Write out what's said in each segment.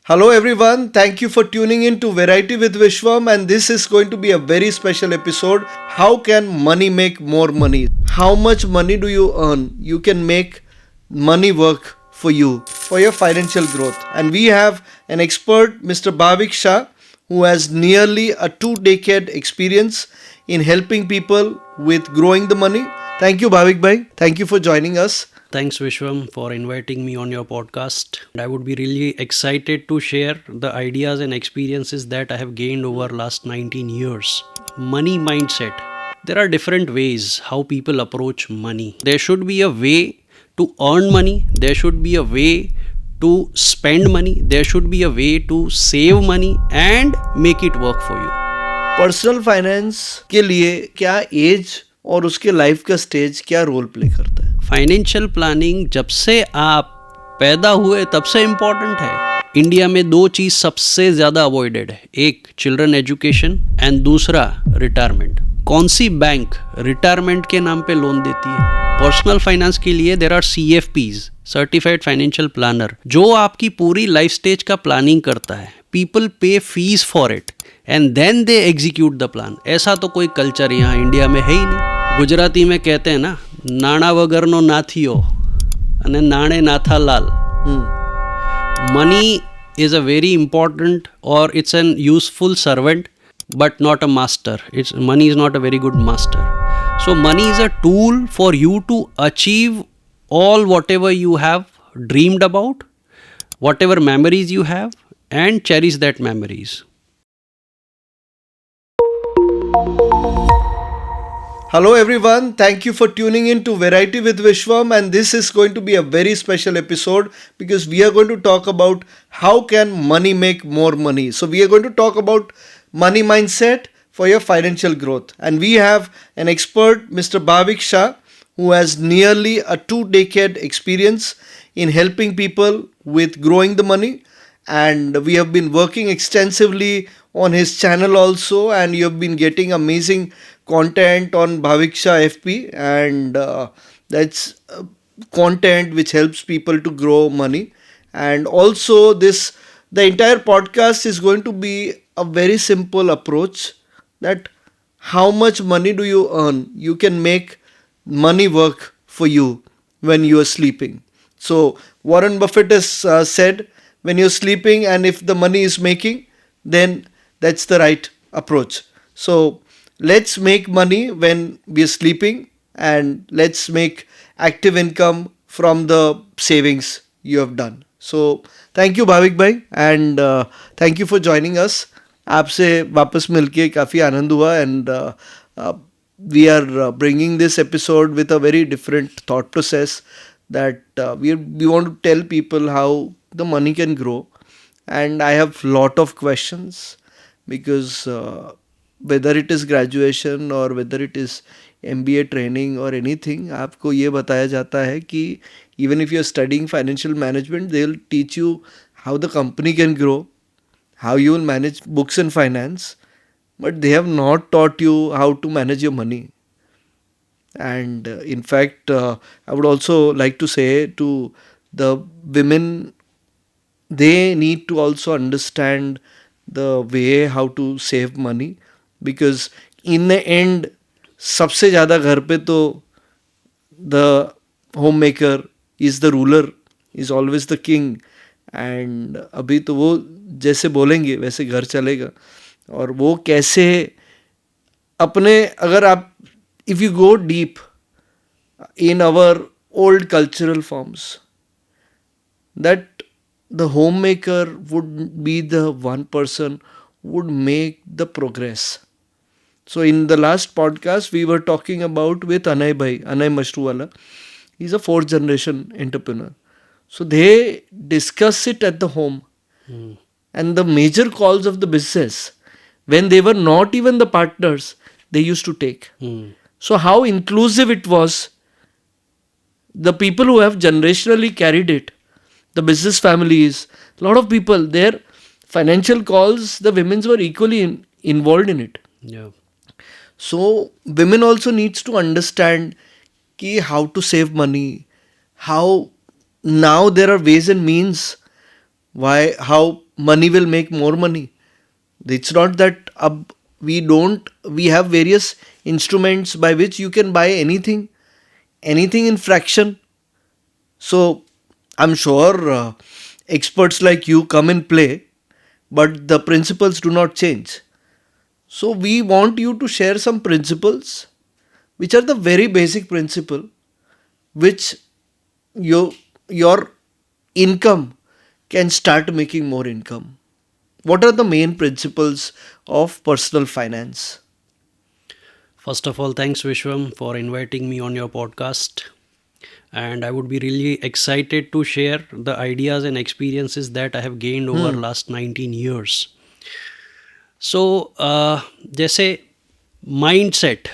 Hello everyone, thank you for tuning in to Variety with Vishwam, and this is going to be a very special episode. How can money make more money? How much money do you earn? You can make money work for you, for your financial growth. And we have an expert, Mr. Bhavik Shah, who has nearly a 2 decade experience in helping people with growing the money. Thank you, Bhavik Bhai. Thank you for joining us. Thanks, Vishwam, for inviting me on your podcast. I would be really excited to share the ideas and experiences that I have gained over last 19 years. Money mindset. There are different ways how people approach money. There should be a way to earn money. There should be a way to spend money. There should be a way to save money and make it work for you. Personal finance के लिए क्या as और उसके life का stage क्या role play करता है? Financial planning जब से आप पैदा हुए तब से इम्पोर्टेंट है। इंडिया में दो चीज़ सबसे ज़्यादा अवॉइडेड है, एक चिल्ड्रन एजुकेशन एंड दूसरा रिटायरमेंट। कौन सी बैंक रिटायरमेंट के नाम पे लोन देती है? पर्सनल फाइनेंस के लिए there are CFPs, certified financial planner, जो आपकी पूरी लाइफ स्टेज का प्लानिंग करता है। People pay fees for it and then they execute the plan. ऐसा तो कोई कल्चर यहाँ इंडिया में है ही नहीं। गुजराती में कहते हैं ना, नाणा वगरनो नाथियो અને નાણે નાથા લાલ. Money is a very important, or it's an useful servant but not a master. Money is not a very good master. So money is a tool for you to achieve all whatever you have dreamed about, whatever memories you have, and cherish that memories. Hello everyone, thank you for tuning in to Variety with Vishwam, and this is going to be a very special episode because we are going to talk about how can money make more money. So we are going to talk about money mindset for your financial growth, and we have an expert, Mr. Bhavik Shah, who has nearly a 2 decade experience in helping people with growing the money, and we have been working extensively on his channel also, and you have been getting amazing content on Bhavik Shah FP, and that's content which helps people to grow money. And also the entire podcast is going to be a very simple approach, that how much money do you earn? You can make money work for you when you are sleeping. So Warren Buffett has said, when you're sleeping and if the money is making, then that's the right approach. So let's make money when we're sleeping, and let's make active income from the savings you have done. So thank you Bhavik bhai, and thank you for joining us. आपसे वापस मिलके काफ़ी आनंद हुआ, and we are bringing this episode with a very different thought process, that we want to tell people how the money can grow. And I have lot of questions because whether it is graduation or whether it is MBA training or anything, आपको ये बताया जाता है कि even if you're studying financial management, they'll teach you how the company can grow, how you will manage books and finance, but they have not taught you how to manage your money. And in fact, I would also like to say to the women, they need to also understand the way how to save money, because in the end सबसे ज़्यादा घर पे तो the homemaker is the ruler, is always the king. And अभी तो वो जैसे बोलेंगे वैसे घर चलेगा, और वो कैसे अपने, अगर आप if you go deep in our old cultural forms, that the homemaker would be the one person would make the progress. So in the last podcast we were talking about with Anay Bhai, Anay Mashruwala. He's a fourth generation entrepreneur. So they discuss it at the home. And the major calls of the business, when they were not even the partners, they used to take. So how inclusive it was. The people who have generationally carried it, the business families, a lot of people, their financial calls, the women's were equally involved in it. Yeah. So women also needs to understand ki how to save money, how now there are ways and means why, how money will make more money. It's not that we have various instruments by which you can buy anything in fraction. So I'm sure experts like you come in play, but the principles do not change. So we want you to share some principles which are the very basic principle which your income can start making more income. What are the main principles of personal finance? First of all, thanks Vishwam for inviting me on your podcast. And I would be really excited to share the ideas and experiences that I have gained over last 19 years. So, जैसे mindset,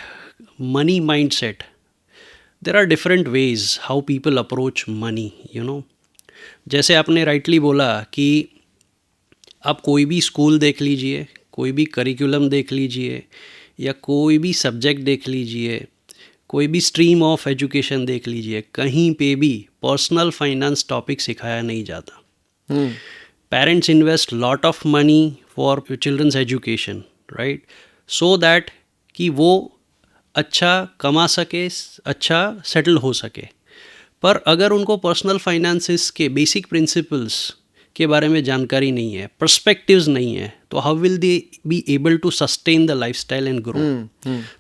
money mindset, there are different ways how people approach money, you know. जैसे आपने rightly बोला कि आप कोई भी school देख लीजिए, कोई भी करिकुलम देख लीजिए या कोई भी सब्जेक्ट देख लीजिए, कोई भी स्ट्रीम ऑफ एजुकेशन देख लीजिए, कहीं पे भी पर्सनल फाइनेंस टॉपिक सिखाया नहीं जाता. Parents invest lot of money for childrens education, right, so that कि वो अच्छा कमा सके, अच्छा सेटल हो सके. पर अगर उनको पर्सनल फाइनेंसिस के बेसिक प्रिंसिपल्स के बारे में जानकारी नहीं है, पर्सपेक्टिव्स नहीं है, तो how will they be able to sustain the lifestyle and grow.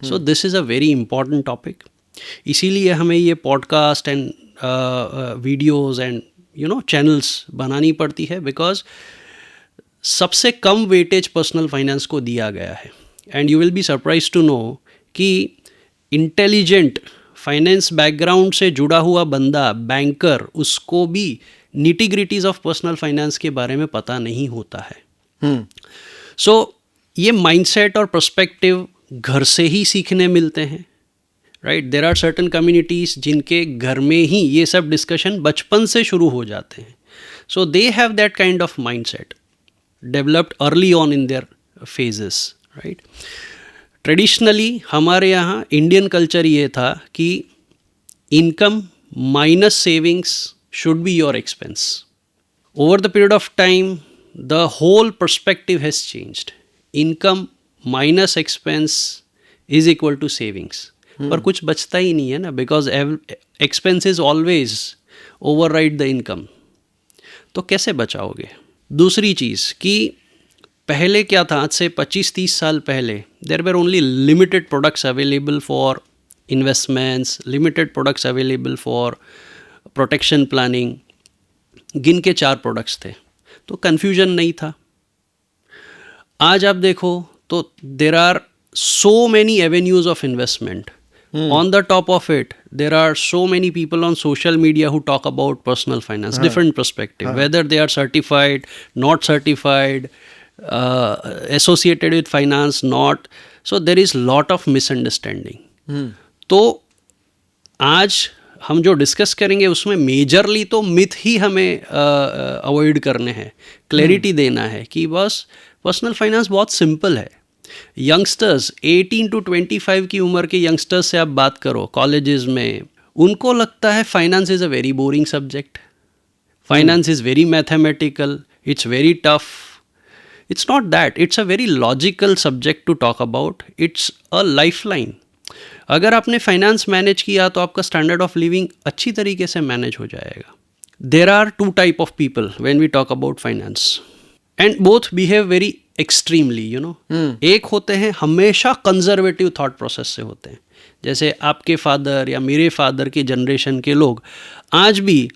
So this is a very important topic. इसीलिए हमें ये podcast and videos and channels बनानी पड़ती है, बिकॉज सबसे कम वेटेज पर्सनल फाइनेंस को दिया गया है. And you will be surprise to know कि इंटेलिजेंट फाइनेंस बैकग्राउंड से जुड़ा हुआ बंदा, बैंकर, उसको भी निटी-ग्रिटीज ऑफ पर्सनल फाइनेंस के बारे में पता नहीं होता है. सो ये माइंडसेट और पर्सपेक्टिव घर से ही सीखने मिलते हैं, right. There are certain communities जिनके घर में ही ये सब डिस्कशन बचपन से शुरू हो जाते हैं. So they have that kind of mindset developed early on in their phases, right. Traditionally हमारे यहाँ इंडियन कल्चर ये था कि income minus savings should be your expense. Over the period of time, the whole perspective has changed. Income minus expense is equal to savings. पर कुछ बचता ही नहीं है ना, because expenses always override the income. तो कैसे बचाओगे? दूसरी चीज़ कि पहले क्या था, आज से 25-30 साल पहले there were only limited products available for investments, limited products available for protection planning, गिन के 4 प्रोडक्ट्स थे, तो कन्फ्यूजन नहीं था. आज आप देखो तो there are so many avenues of investment. On the top of it there are so many people on social media who talk about personal finance, different perspective, whether they are certified, not certified, associated with finance, not. So there is lot of misunderstanding. तो आज हम जो discuss करेंगे उसमें majorly तो myth ही हमें avoid करने हैं, क्लैरिटी देना है कि बस पर्सनल फाइनेंस बहुत सिंपल है. यंगस्टर्स 18 to 25 की उम्र के यंगस्टर्स से आप बात करो कॉलेजेस में, उनको लगता है finance is a very boring subject, finance is very mathematical, it's very tough. It's not that, it's a very logical subject to talk about. It's a life line. अगर आपने फाइनेंस मैनेज किया तो आपका standard of living अच्छी तरीके से manage हो जाएगा. There are 2 type of people when we talk about finance and both behave very extremely, you know. एक होते हैं हमेशा कंजर्वेटिव थॉट प्रोसेस से होते हैं, जैसे आपके फादर या मेरे फादर की जनरेशन के लोग आज भी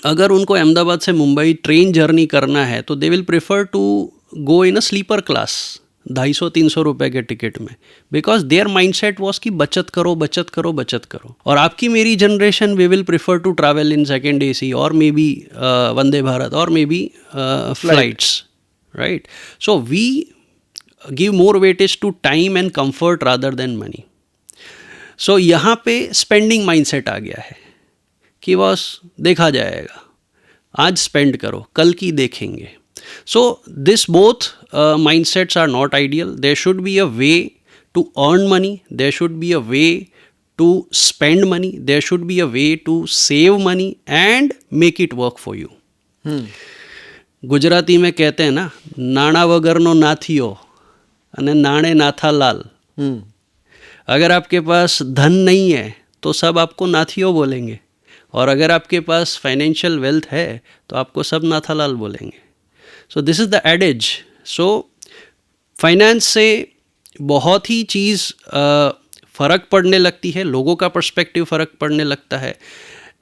अगर उनको अहमदाबाद से मुंबई ट्रेन जर्नी करना है तो they will prefer to go in a sleeper class 250-300 रुपए के टिकट में, बिकॉज देयर माइंडसेट वॉज कि बचत करो बचत करो बचत करो. और आपकी मेरी generation we will prefer to travel in second AC और मे बी वंदे भारत और maybe flights, right. So we give more weightage to time and comfort rather than money. So यहाँ पे स्पेंडिंग माइंडसेट आ गया है कि बस देखा जाएगा, आज स्पेंड करो, कल की देखेंगे. So this both mindsets are not ideal. There should be a way to earn money. There should be a way to spend money. There should be a way to save money and make it work for you. Gujarati में कहते हैं ना, नाणा वगरनो नाथियो अने नाणे नाथा लाल। अगर आपके पास धन नहीं है तो सब आपको नाथियो बोलेंगे, और अगर आपके पास फाइनेंशियल वेल्थ है तो आपको सब नाथालाल बोलेंगे। So this is the adage. So finance से बहुत ही चीज़ फ़र्क पड़ने लगती है, लोगों का पर्सपेक्टिव फ़र्क पड़ने लगता है,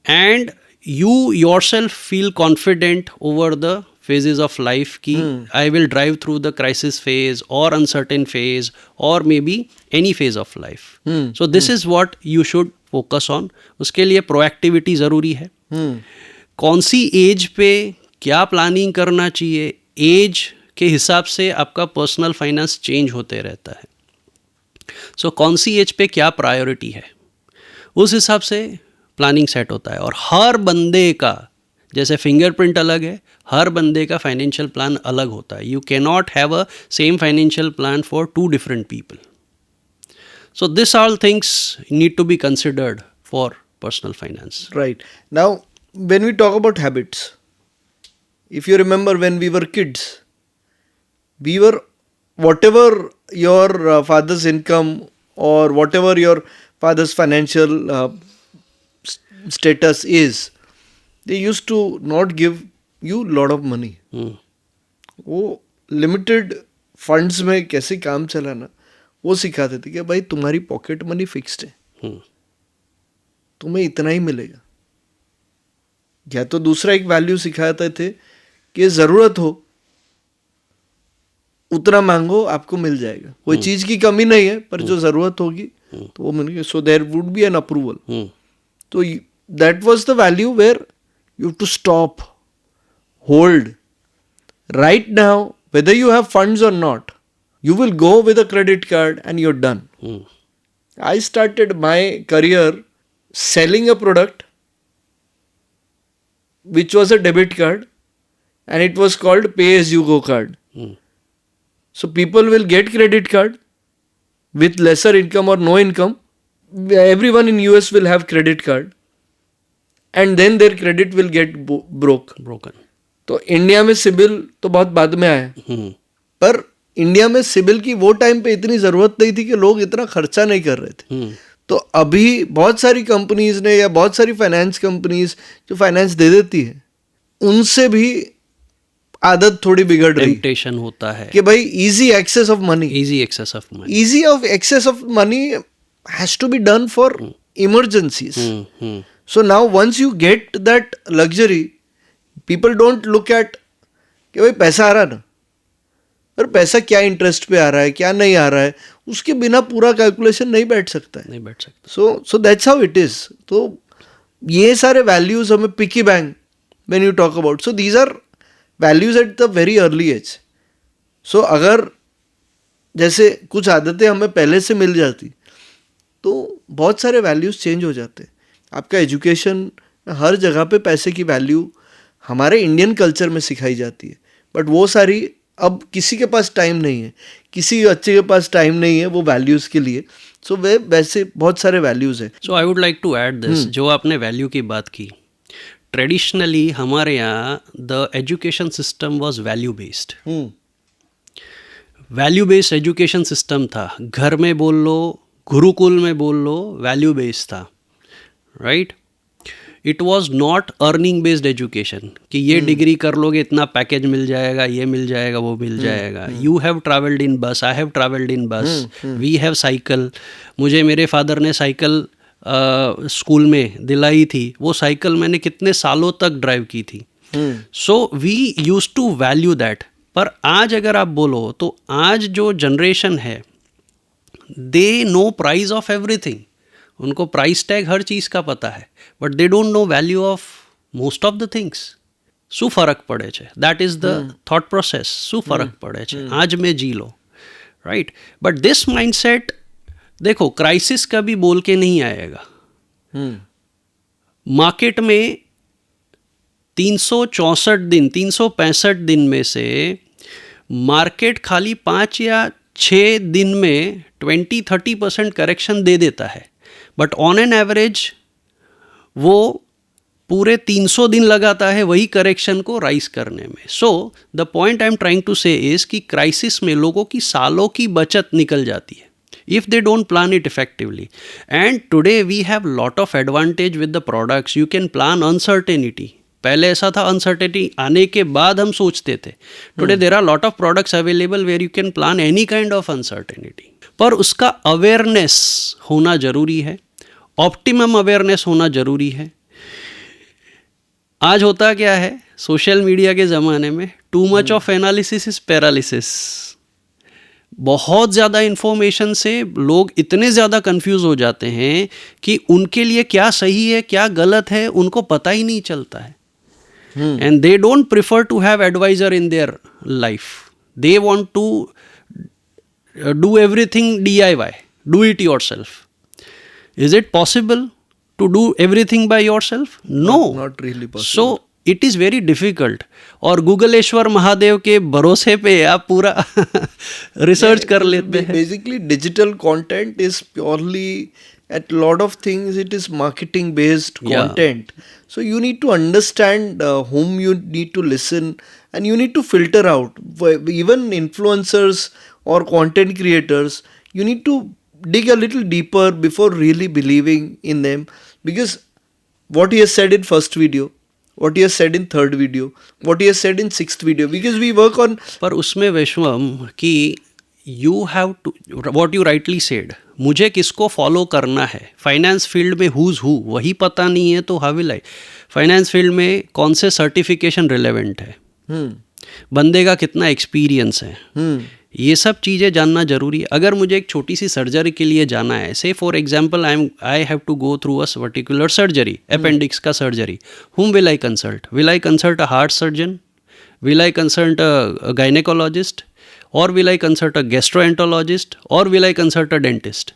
and you yourself feel confident over the phases of life कि I will drive through the crisis phase or uncertain phase or maybe any phase of life. So this is what you should focus on. उसके लिए proactivity ज़रूरी है। कौन सी as पे क्या planning करना चाहिए, एज के हिसाब से आपका पर्सनल फाइनेंस चेंज होते रहता है। सो कौन सी एज पे क्या प्रायोरिटी है, उस हिसाब से प्लानिंग सेट होता है। और हर बंदे का, जैसे फिंगरप्रिंट अलग है, हर बंदे का फाइनेंशियल प्लान अलग होता है। You can not have a same financial plan for two different people. So this all things need to be considered for personal finance. Right. Now, when we talk about habits, if you remember when we were kids, we were, whatever your father's income or whatever your father's financial status is, they used to not give you lot of money. वो limited funds में कैसे काम चलाना वो सिखाते थे कि भाई तुम्हारी पॉकेट मनी फिक्स्ड है, तुम्हें इतना ही मिलेगा। या तो दूसरा एक वैल्यू सिखाते थे कि ज़रूरत हो उतना मांगो, आपको मिल जाएगा, कोई चीज़ की कमी नहीं है, पर जो ज़रूरत होगी तो वो मिलेगी। So there would be an approval. तो that was the value where you have to stop, hold. Right now, whether you have funds or not, you will go with a credit card and you're done. I started my career selling a product which was a debit card, and it was called pay as you go card. So people will get credit card with lesser income or no income. Everyone in US will have credit card. And then their credit will get broken. तो India में CIBIL तो बहुत बाद में आया, पर India में CIBIL की वो टाइम पे इतनी ज़रूरत नहीं थी कि लोग इतना खर्चा नहीं कर रहे थे। तो अभी बहुत सारी कंपनीज ने या बहुत सारी फाइनेंस कंपनीज जो फाइनेंस दे देती है, उनसे भी आदत थोड़ी बिगड़ रही, टेम्पटेशन होता है कि भाई easy access of money, easy access of money, easy of access of money has to be done for emergencies. So now once you get that luxury, people don't look at कि भाई पैसा आ रहा ना, पर पैसा क्या इंटरेस्ट पे आ रहा है, क्या नहीं आ रहा है, उसके बिना पूरा कैलकुलेशन नहीं बैठ सकता है, नहीं बैठ सकता. So that's how it is. तो ये सारे वैल्यूज हमें piggy bank when you talk about, so these are values at the very early age. So अगर जैसे कुछ आदतें हमें पहले से मिल जाती तो बहुत सारे वैल्यूज चेंज हो जाते. आपका एजुकेशन, हर जगह पे पैसे की वैल्यू हमारे इंडियन कल्चर में सिखाई जाती है, बट वो सारी अब किसी के पास टाइम नहीं है, किसी बच्चे के पास टाइम नहीं है वो वैल्यूज़ के लिए. सो वे वैसे बहुत सारे वैल्यूज़ हैं. So I would like to add this, जो आपने वैल्यू की बात की, ट्रेडिशनली हमारे यहाँ the education system was value based. Value based education system था. घर में बोल लो, गुरुकुल में बोल लो, वैल्यू बेस्ड था. Right, it was not earning based education कि ये डिग्री कर लोगे इतना पैकेज मिल जाएगा, ये मिल जाएगा, वो मिल जाएगा. यू हैव ट्रैवल्ड इन बस, आई हैव ट्रैवल्ड इन बस, वी हैव साइकिल. मुझे मेरे फादर ने साइकिल स्कूल में दिलाई थी, वो साइकिल मैंने कितने सालों तक ड्राइव की थी. So we use to value that. पर आज अगर आप बोलो तो आज जो जनरेशन है, they know price of everything. उनको प्राइस टैग हर चीज़ का पता है, but they don't no value of most of the things. શું ફરક પડે છે, that is the thought process. શું ફરક પડે છે, आज में जी लो. राइट, बट दिस माइंडसेट देखो क्राइसिस कभी बोल के नहीं आएगा. मार्केट में 364 दिन 365 दिन में से मार्केट खाली 5 या 6 दिन में 20-30% करेक्शन दे देता है, बट ऑन एन एवरेज वो पूरे 300 दिन लगाता है वही करेक्शन को राइज करने में. So the point I am trying to say is कि क्राइसिस में लोगों की सालों की बचत निकल जाती है if they don't plan it effectively. And today we have lot of advantage with the products. You can plan uncertainty. पहले ऐसा था, अनसर्टेनिटी आने के बाद हम सोचते थे. Today there are lot of products available where you can plan any kind of uncertainty. पर उसका अवेयरनेस होना जरूरी है, ऑप्टिमम अवेयरनेस होना जरूरी है. आज होता क्या है सोशल मीडिया के ज़माने में, too much of analysis is paralysis. बहुत ज़्यादा इन्फॉर्मेशन से लोग इतने ज़्यादा कंफ्यूज हो जाते हैं कि उनके लिए क्या सही है क्या गलत है उनको पता ही नहीं चलता है. And they don't prefer to have advisor in their life. They want to do everything DIY, do it yourself. Is it possible to do everything by yourself? No. Not really possible. So it is very difficult. और गूगलेश्वर महादेव के भरोसे पे आप पूरा research कर लेते हैं. Basically digital content is purely, at lot of things it is marketing based content. So you need to understand whom you need to listen, and you need to filter out. Even influencers or content creators, you need to dig a little deeper before really believing in them, because what he has said in first video, what he has said in third video, what he has said in sixth video, because we work on. पर उसमें विश्वम कि you have to, what you rightly said, मुझे किसको follow करना है. Finance field में who's who वही पता नहीं है तो how will I. Finance field में कौन से सर्टिफिकेशन रिलेवेंट है, बंदे का कितना एक्सपीरियंस है, ये सब चीज़ें जानना जरूरी है. अगर मुझे एक छोटी सी सर्जरी के लिए जाना है, से for example I have to go through a particular surgery, appendix का surgery, whom will I consult? Will I consult a heart surgeon? Will I consult a gynecologist? Or will I consult a gastroenterologist? Or will I consult a dentist?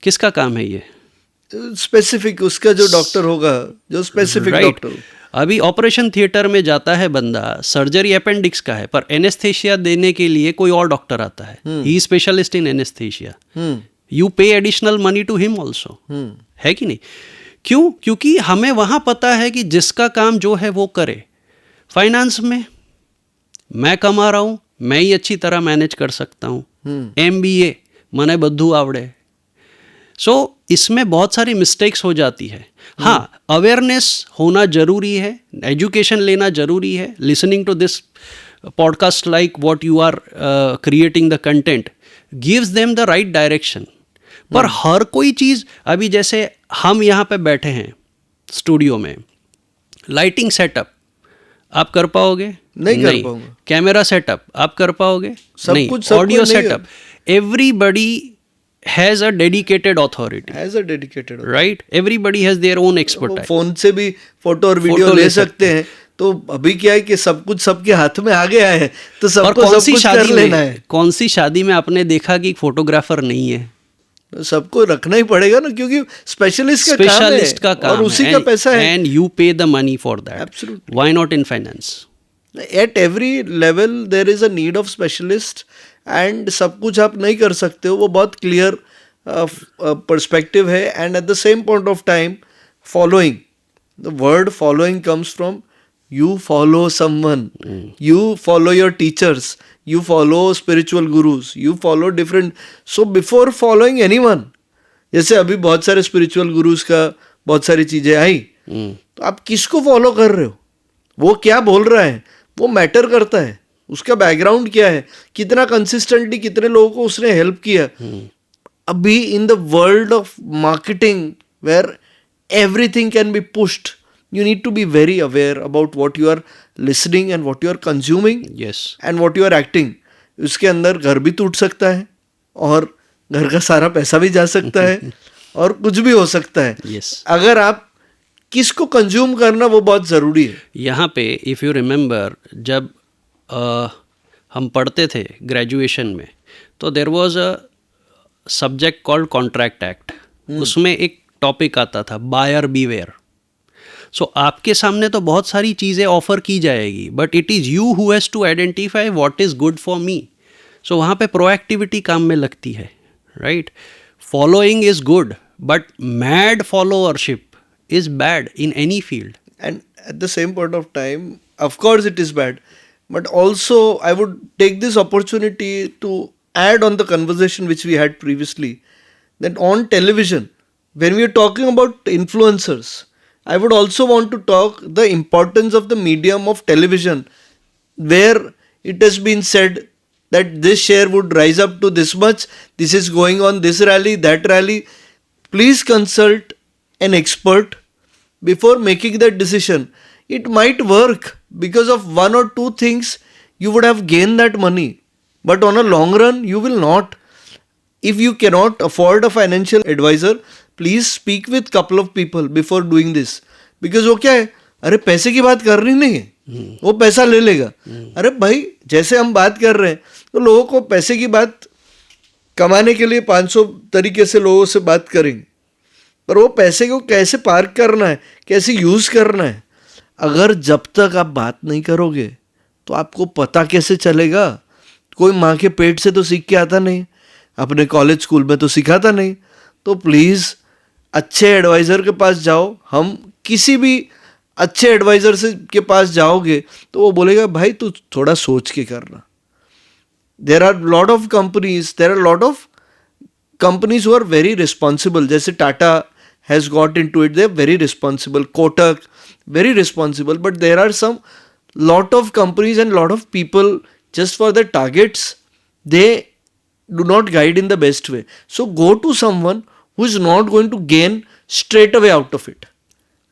किसका काम है ये? Specific उसका जो doctor होगा, जो specific doctor. अभी operation theatre में जाता है बंदा, सर्जरी अपेंडिक्स का है, पर एनेस्थेशिया देने के लिए कोई और डॉक्टर आता है, he specialist in anaesthesia. You pay additional money to him also, है कि नहीं? क्यों? क्योंकि हमें वहाँ पता है कि जिसका काम जो है वो करे. फाइनेंस में मैं कमा रहा हूँ, मैं ही अच्छी तरह मैनेज कर सकता हूँ. MBA मने बद्धू आवड़े. सो इसमें बहुत सारी मिस्टेक्स हो जाती है. हाँ, अवेयरनेस होना जरूरी है, एजुकेशन लेना जरूरी है. Listening to this podcast like what you are creating the content gives them the right direction. पर हर कोई चीज़, अभी जैसे हम यहाँ पे बैठे हैं स्टूडियो में, लाइटिंग सेटअप आप कर पाओगे? नहीं कर पाऊंगा. कैमरा सेटअप आप कर पाओगे? सब कुछ. Audio setup, everybody has a dedicated authority. Has a dedicated authority. Right? Everybody has their own expertise. Phone से भी फोटो और वीडियो ले सकते हैं. तो अभी क्या है कि सब कुछ सबके हाथ में आ गया है, तो सबको सब कुछ कर लेना है. कौन सी शादी में आपने देखा कि फोटोग्राफर नहीं है? सबको रखना ही पड़ेगा ना, क्योंकि स्पेशलिस्ट का काम है और उसी का पैसा है. And you pay the money for that. Absolutely. Why not in finance? At every level there is a need of specialist. And सब कुछ आप नहीं कर सकते हो, वो बहुत क्लियर पर्सपेक्टिव है. And at the same point of time following, the word following comes from you follow someone, you follow your teachers, you follow spiritual gurus, you follow different. So before following anyone, जैसे अभी बहुत सारे spiritual gurus का बहुत सारी चीज़ें आई, तो आप किसको फॉलो कर रहे हो, वो क्या बोल रहा है, वो मैटर करता है. उसका बैकग्राउंड क्या है, कितना कंसिस्टेंटली कितने लोगों को उसने हेल्प किया. अभी in the world of marketing where everything can be pushed, you need to be very aware about what you are listening and what you are consuming. Yes. And what you are acting. उसके अंदर घर भी टूट सकता है और घर का सारा पैसा भी जा सकता है और कुछ भी हो सकता है. Yes. अगर आप किसको कंज्यूम करना वो बहुत ज़रूरी है. यहाँ पे इफ़ यू रिमेंबर, जब हम पढ़ते थे ग्रेजुएशन में, तो there was a subject called contract act. उसमें एक टॉपिक आता था, बायर बीवेयर. सो आपके सामने तो बहुत सारी चीज़ें ऑफर की जाएगी, but it is you who has to identify what is good for me. So वहाँ पे प्रोएक्टिविटी काम में लगती है. Right? Following is good, but mad followership is bad in any field. And at the same point of time, of course it is bad, but also I would take this opportunity to add on the conversation which we had previously, that on television, when we are talking about influencers, I would also want to talk the importance of the medium of television, where it has been said that this share would rise up to this much, this is going on this rally, that rally. Please consult an expert before making that decision. It might work because of one or two things, you would have gained that money, but on a long run you will not. If you cannot afford a financial advisor, please speak with couple of people before doing this, because वो क्या है, अरे पैसे की बात कर रही नहीं है, वो पैसा ले लेगा. अरे भाई, जैसे हम बात कर रहे हैं तो लोगों को पैसे की बात कमाने के लिए 500 तरीके से लोगों से बात करेंगे, पर वो पैसे को कैसे पार्क करना है, कैसे यूज़ करना है, अगर जब तक आप बात नहीं करोगे तो आपको पता कैसे चलेगा. कोई माँ के पेट से तो सीख के आता नहीं, अपने कॉलेज स्कूल में तो सिखाता नहीं. तो प्लीज़ अच्छे एडवाइज़र के पास जाओ. हम किसी भी अच्छे एडवाइज़र से के पास जाओगे तो वो बोलेगा भाई तू थोड़ा सोच के करना. There are lot of companies, there are lot of companies who are very responsible. जैसे Tata has got into it, they are very responsible. Kotak, very responsible. But there are some lot of companies and lot of people, just for their targets, they do not guide in the best way. So go to someone who is not going to gain straight away out of it.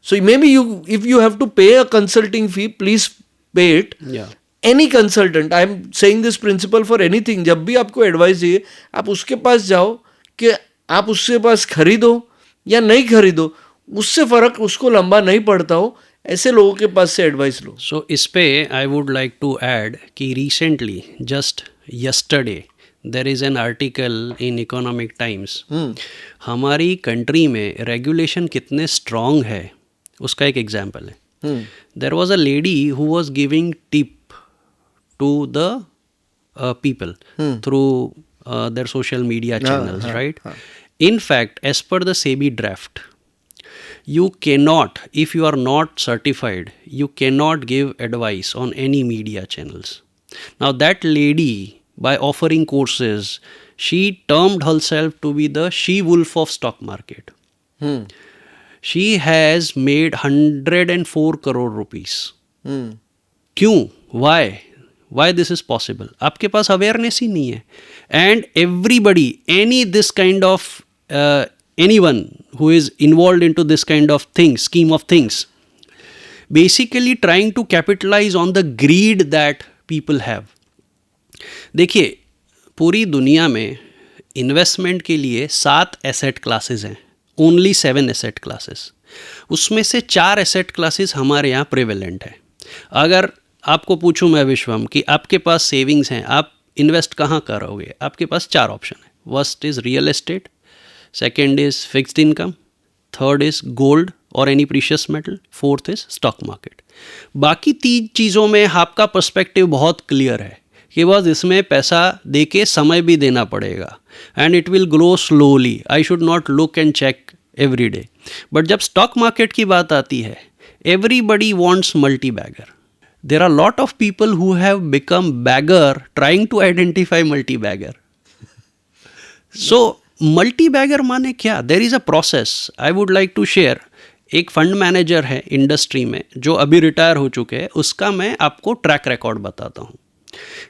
So maybe if you have to pay a consulting fee, please pay it. Yeah. Any consultant, I am saying this principle for anything. जब भी आपको advice चाहिए, आप उसके पास जाओ कि आप उसके पास खरीदो या नहीं खरीदो, उससे फ़र्क उसको लंबा नहीं पड़ता हो, ऐसे लोगों के पास से एडवाइस लो. सो इस पे I would like to add कि recently just yesterday there is an article in Economic Times. हमारी कंट्री में रेगुलेशन कितने स्ट्रॉन्ग है उसका एक एग्जाम्पल है. There was a lady who was giving tip to the people through their social media channels, right? In fact, as per the SEBI draft, you cannot, if you are not certified, you cannot give advice on any media channels. Now that lady, by offering courses, she termed herself to be the she-wolf of stock market. She has made 104 crore rupees. क्यों? Why? Why this is possible? आपके पास awareness ही नहीं है. And everybody, any this kind of anyone who is involved into this kind of thing, scheme of things, basically trying to capitalize on the greed that people have. देखिए, पूरी दुनिया में investment के लिए 7 asset classes हैं, only 7 asset classes. उसमें से 4 asset classes हमारे यहाँ प्रिवेलेंट है. अगर आपको पूछूं मैं विश्वम कि आपके पास सेविंग्स हैं, आप इन्वेस्ट कहाँ करोगे, आपके पास 4 ऑप्शन है. First is real estate, second is fixed income, third is gold और any precious metal, fourth is stock market. बाकी 3 चीज़ों में आपका पर्सपेक्टिव बहुत क्लियर है कि बस इसमें पैसा दे के समय भी देना पड़ेगा and it will grow slowly. I should not look and check every day. But जब स्टॉक मार्केट की बात आती है, everybody wants multi bagger. There are a lot of people who have become bagger trying to identify multi-bagger. So, multi-bagger माने क्या? There is a process. I would like to share. एक fund manager है industry में जो अभी retire हो चुके हैं, उसका मैं आपको ट्रैक रिकॉर्ड बताता हूँ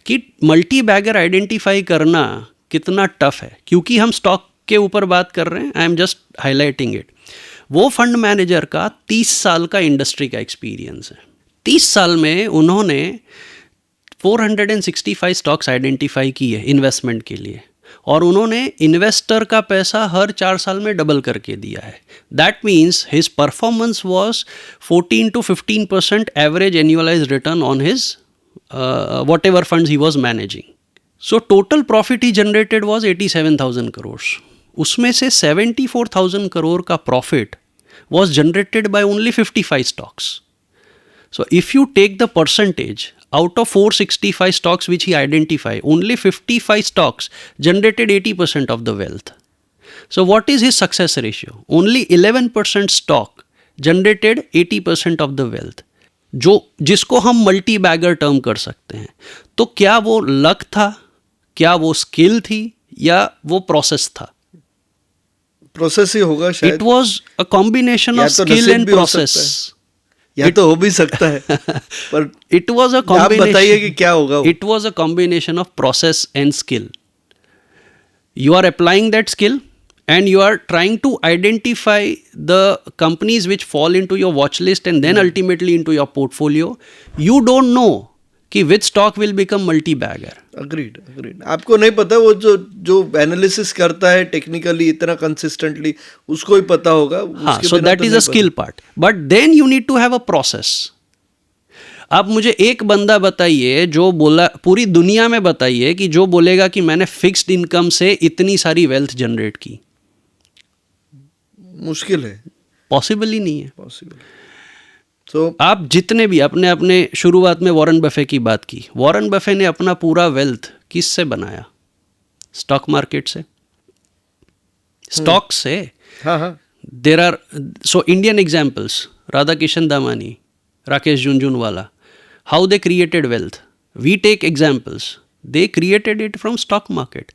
कि मल्टी-बैगर आइडेंटिफाई करना कितना टफ है. क्योंकि हम स्टॉक के ऊपर बात कर रहे हैं, I am just highlighting it. वो फंड मैनेजर का 30 साल का इंडस्ट्री का एक्सपीरियंस है. 30 साल में उन्होंने 465 स्टॉक्स आइडेंटिफाई किए इन्वेस्टमेंट के लिए, और उन्होंने इन्वेस्टर का पैसा हर 4 साल में डबल करके दिया है. That means his performance was 14 to 15% average annualise return on his what ever funds he was managing. So total profit he generated was 87,000 crore. उसमें से 74,000 करोड़ का profit was generated by only 55 stocks. So if you take the percentage out of 465 stocks which he identified, only 55 stocks generated 80% of the wealth. So what is his success ratio? Only 11% stock generated 80% of the wealth, जिसको हम multi bagger term कर सकते हैं. तो क्या वो luck था, क्या वो स्किल थी, या वो प्रोसेस था? प्रोसेस ही होगा शायद. इट वॉज अ कॉम्बिनेशन या ऑफ तो स्किल नसीब एंड भी हो प्रोसेस. सकता या तो हो भी सकता है. पर इट वॉज अ आप बताइए कॉम्बिनेशन. कि क्या होगा वो. It was a combination of process and skill. You are applying that skill and you are trying to identify the companies which fall into your watch list and then ultimately into your portfolio. You don't know कि which stock will become multi-bagger. Agreed. आपको नहीं पता, वो जो analysis करता है technically इतना consistently, उसको ही पता होगा. हाँ, उसके so बिना that तो is नहीं a skill part. But then you need to have a process. आप मुझे एक बंदा बताइए जो बोला, पूरी दुनिया में बताइए कि जो बोलेगा कि मैंने फिक्स्ड इनकम से इतनी सारी वेल्थ जनरेट की. मुश्किल है. पॉसिबल ही नहीं है. पॉसिबल. तो आप जितने भी अपने शुरुआत में वॉरेन बफे की बात की, वॉरेन बफे ने अपना पूरा वेल्थ किससे बनाया? स्टॉक मार्केट से, स्टॉक से. हाँ. There are so Indian examples, Radha Kishan Damani, Rakesh Jhunjhunwala, how they created wealth. We take examples, they created it from stock market.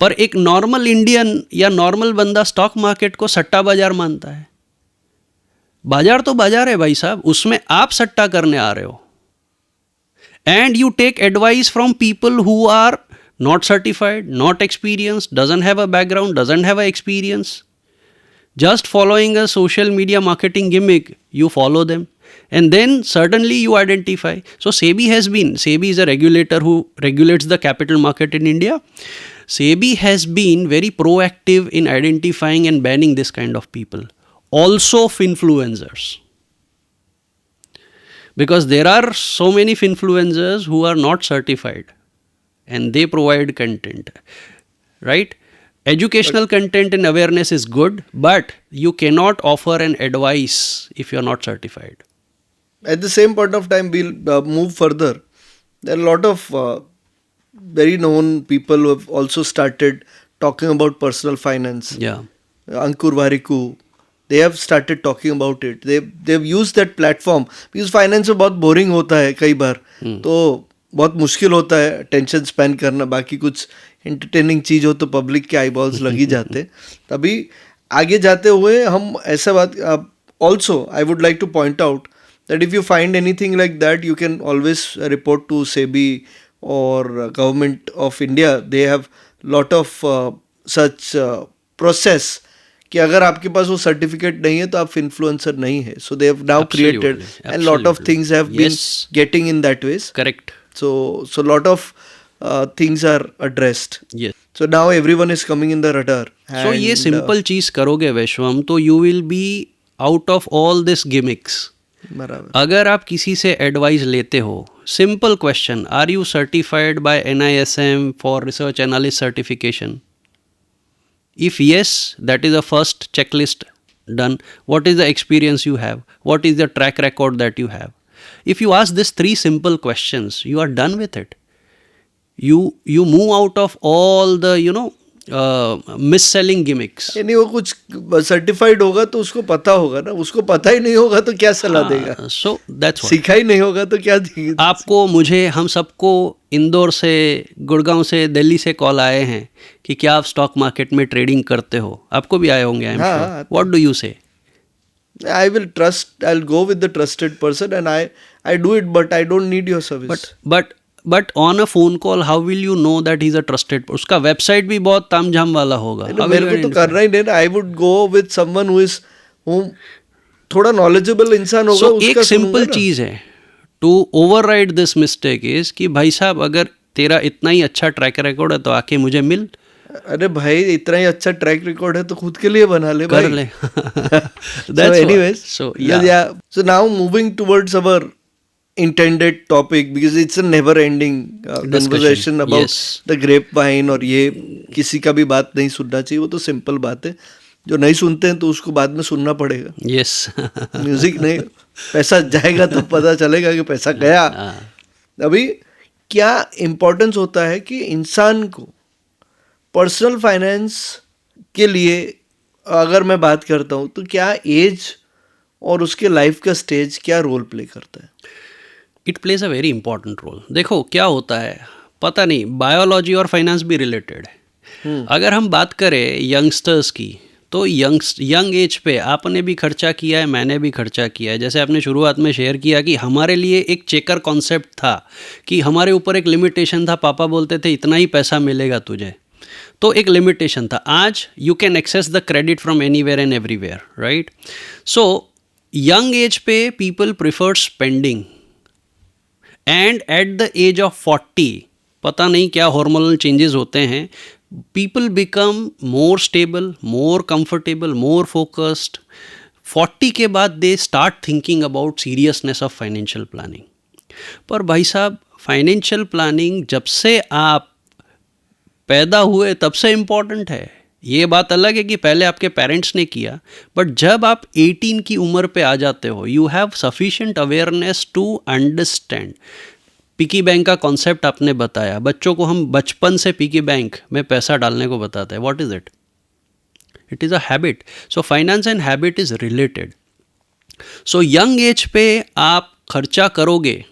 पर एक नॉर्मल इंडियन या नॉर्मल बंदा स्टॉक मार्केट को सट्टा बाजार मानता है. बाजार तो बाजार है भाई साहब, उसमें आप सट्टा करने आ रहे हो. And you take advice from people who are not certified, not experience, doesn't have a background, doesn't have a experience. Just following a social media marketing gimmick, you follow them. And then certainly you identify. So SEBI is a regulator who regulates the capital market in India. SEBI has been very proactive in identifying and banning this kind of people. Also finfluencers. Because there are so many finfluencers who are not certified and they provide content, right? Educational content and awareness is good, but you cannot offer an advice if you are not certified. At the same point of time, we'll move further. There are a lot of very known people who have also started talking about personal finance. Yeah. Ankur Warikoo, they have started talking about it. They've used that platform because finance में बहुत boring होता है कई बार. तो बहुत मुश्किल होता है टेंशन स्पेन करना. बाकी कुछ एंटरटेनिंग चीज़ हो तो पब्लिक के आई बॉल्स लग ही जाते. तभी आगे जाते हुए हम ऐसा बात, also I would like to point out that if you find anything like that, you can always report to SEBI और government of India. They have lot of such process कि अगर आपके पास वो सर्टिफिकेट नहीं है तो आप इन्फ्लुएंसर नहीं है. So they have now created and lot of things have been getting in that ways. Correct. So lot of things are addressed. Yes. So now everyone is coming in the radar. So ये simple चीज करोगे वैश्वम, तो you will be out of all this gimmicks. बराबर. अगर आप किसी से advice लेते हो, simple question, are you certified by NISM for research analyst certification? If yes, that is a first checklist done. What is the experience you have? What is the track record that you have? If you ask these three simple questions, you are done with it. You move out of all the mis-selling gimmicks. यानी वो कुछ certified होगा तो उसको पता होगा ना. उसको पता ही नहीं होगा तो क्या सलाह देगा. So that's what. सीखा ही नहीं होगा तो क्या देगा. आपको, मुझे, हम सबको इंदौर से, गुड़गांव से, दिल्ली से कॉल आए हैं कि क्या आप स्टॉक मार्केट में ट्रेडिंग करते हो? आपको भी आए होंगे. व्हाट डू यू से? I will trust. I'll go with the trusted person, and I do it, but I don't need your service. But on a phone call, how will you know that he's a trusted person? उसका website भी बहुत तामझाम वाला होगा. मेरे को तो करना ही नहीं ना. I would go with someone who थोड़ा knowledgeable इंसान होगा. So एक सिंपल चीज है to override this mistake is कि भाई साहब, अगर तेरा इतना ही अच्छा ट्रैक रिकॉर्ड है तो आके मुझे मिल. अरे भाई, इतना ही अच्छा ट्रैक रिकॉर्ड है तो खुद के लिए बना ले भाई. कर ले. So anyways, so now moving towards our intended topic, because it's a never ending conversation about the grapevine. और ये किसी का भी बात नहीं सुनना चाहिए. वो तो सिंपल बात है. जो नहीं सुनते हैं तो उसको बाद में सुनना पड़ेगा. यस. म्यूजिक नहीं, पैसा जाएगा तो पता चलेगा कि पैसा गया. अभी क्या इम्पोर्टेंस होता है कि इंसान को पर्सनल फाइनेंस के लिए, अगर मैं बात करता हूँ तो क्या एज और उसके लाइफ का स्टेज क्या रोल प्ले करता है? It plays a very important role. देखो क्या होता है, पता नहीं, बायोलॉजी और फाइनेंस भी रिलेटेड है. अगर हम बात करें यंगस्टर्स की, तो यंग एज पे आपने भी खर्चा किया है, मैंने भी खर्चा किया है. जैसे आपने शुरुआत में शेयर किया कि हमारे लिए एक चेकर कॉन्सेप्ट था कि हमारे ऊपर एक लिमिटेशन था. पापा बोलते थे इतना ही पैसा मिलेगा तुझे, तो एक लिमिटेशन था. आज you can access the credit from anywhere and everywhere, right? So young age पे people prefer spending, and at the age of 40 पता नहीं क्या हार्मोनल चेंजेस होते हैं, people become more stable, more comfortable, more focused. 40 के बाद they start thinking about seriousness of financial planning. पर भाई साहब, फाइनेंशियल प्लानिंग जब से आप पैदा हुए तब से इम्पॉर्टेंट है. ये बात अलग है कि पहले आपके पेरेंट्स ने किया, बट जब आप 18 की उम्र पे आ जाते हो, you have sufficient awareness to understand. Piggy bank का कॉन्सेप्ट आपने बताया, बच्चों को हम बचपन से पिकी बैंक में पैसा डालने को बताते हैं. What is it? It is a habit. So finance and habit is related. So young age पे आप खर्चा करोगे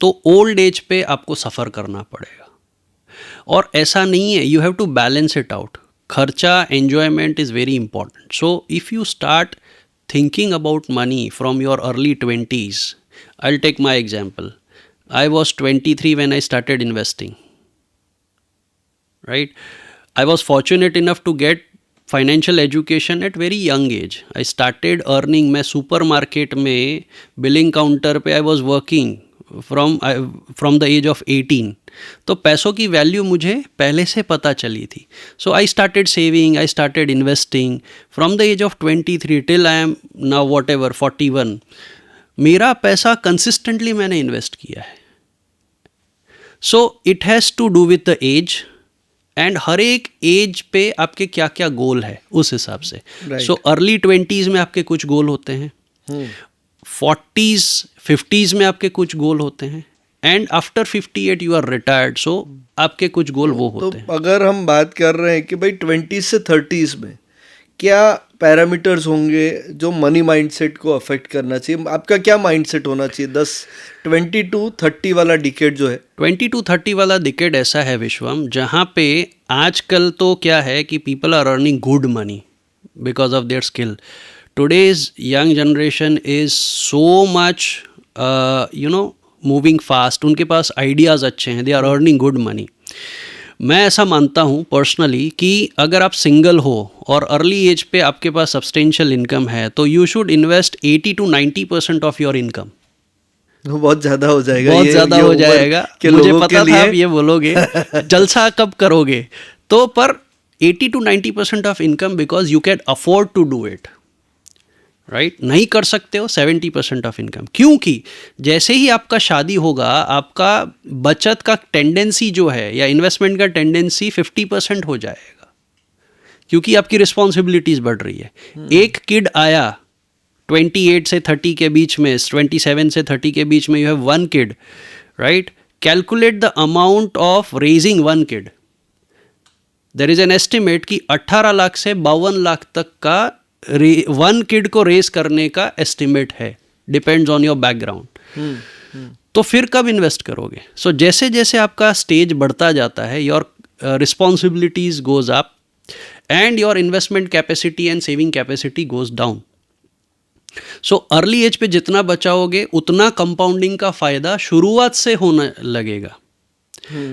तो ओल्ड एज पे आपको सफ़र करना पड़ेगा. और ऐसा नहीं है, you have to balance it out. खर्चा, enjoyment is very important. So if you start thinking about money from your early 20s, I will take my example. I was 23 when I started investing, right? I was fortunate enough to get financial education at very young age. I started earning, मैं supermarket में billing counter पे I was working from the age of 18. तो पैसों की value मुझे पहले से पता चली थी. So I started saving, I started investing from the age of 23 till I am now whatever 41. मेरा पैसा कंसिस्टेंटली मैंने इन्वेस्ट किया है. So it has to do with the age, and हर एक एज पे आपके क्या क्या गोल है उस हिसाब से. सो अर्ली 20s में आपके कुछ गोल होते हैं, 40s 50s में आपके कुछ गोल होते हैं, and after 58 you are retired. So आपके कुछ गोल वो होते हैं. अगर हम बात कर रहे हैं कि भाई 20 से 30s में क्या पैरामीटर्स होंगे जो मनी माइंडसेट को अफेक्ट करना चाहिए? आपका क्या माइंडसेट होना चाहिए? 20 to 30 वाला डिकेड जो है, 20 to 30 वाला डिकेड ऐसा है विश्वम, जहाँ पे आजकल तो क्या है कि people are earning good money because of their skill. Today's young generation is so much moving fast. उनके पास आइडियाज़ अच्छे हैं, they are earning good money. मैं ऐसा मानता हूँ पर्सनली कि अगर आप सिंगल हो और अर्ली एज पे आपके पास सब्सटेंशियल इनकम है, तो you should invest 80 to 90% of your income. बहुत ज़्यादा हो जाएगा, बहुत ज़्यादा हो जाएगा. मुझे पता था आप ये बोलोगे. जलसा कब करोगे? तो पर 80 to 90% of income, because you can afford to do it, right? नहीं कर सकते हो 70% ऑफ इनकम, क्योंकि जैसे ही आपका शादी होगा, आपका बचत का टेंडेंसी जो है या इन्वेस्टमेंट का टेंडेंसी 50% हो जाएगा, क्योंकि आपकी रिस्पॉन्सिबिलिटीज़ बढ़ रही है. एक किड आया 28 से 30 के बीच में, 27 से 30 के बीच में, you have one kid, right? Calculate the amount of raising one kid. There is an estimate कि 18 लाख से 52 लाख तक का वन किड को रेज करने का एस्टिमेट है. Depends on your background. तो फिर कब इन्वेस्ट करोगे? सो जैसे जैसे आपका स्टेज बढ़ता जाता है, your responsibilities goes up and your investment capacity and saving capacity goes down. So early age पे जितना बचाओगे उतना कंपाउंडिंग का फायदा शुरुआत से होने लगेगा.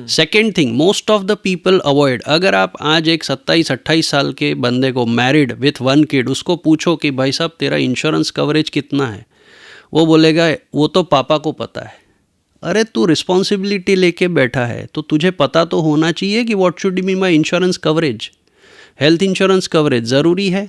Second thing, most of the people avoid. अगर आप आज एक 27-28 साल के बंदे को, मैरिड विथ वन किड, उसको पूछो कि भाई साहब तेरा इंश्योरेंस कवरेज कितना है, वो बोलेगा वो तो पापा को पता है. अरे तू रिस्पॉन्सिबिलिटी लेके बैठा है तो तुझे पता तो होना चाहिए कि what should be my insurance coverage. Health insurance coverage ज़रूरी है.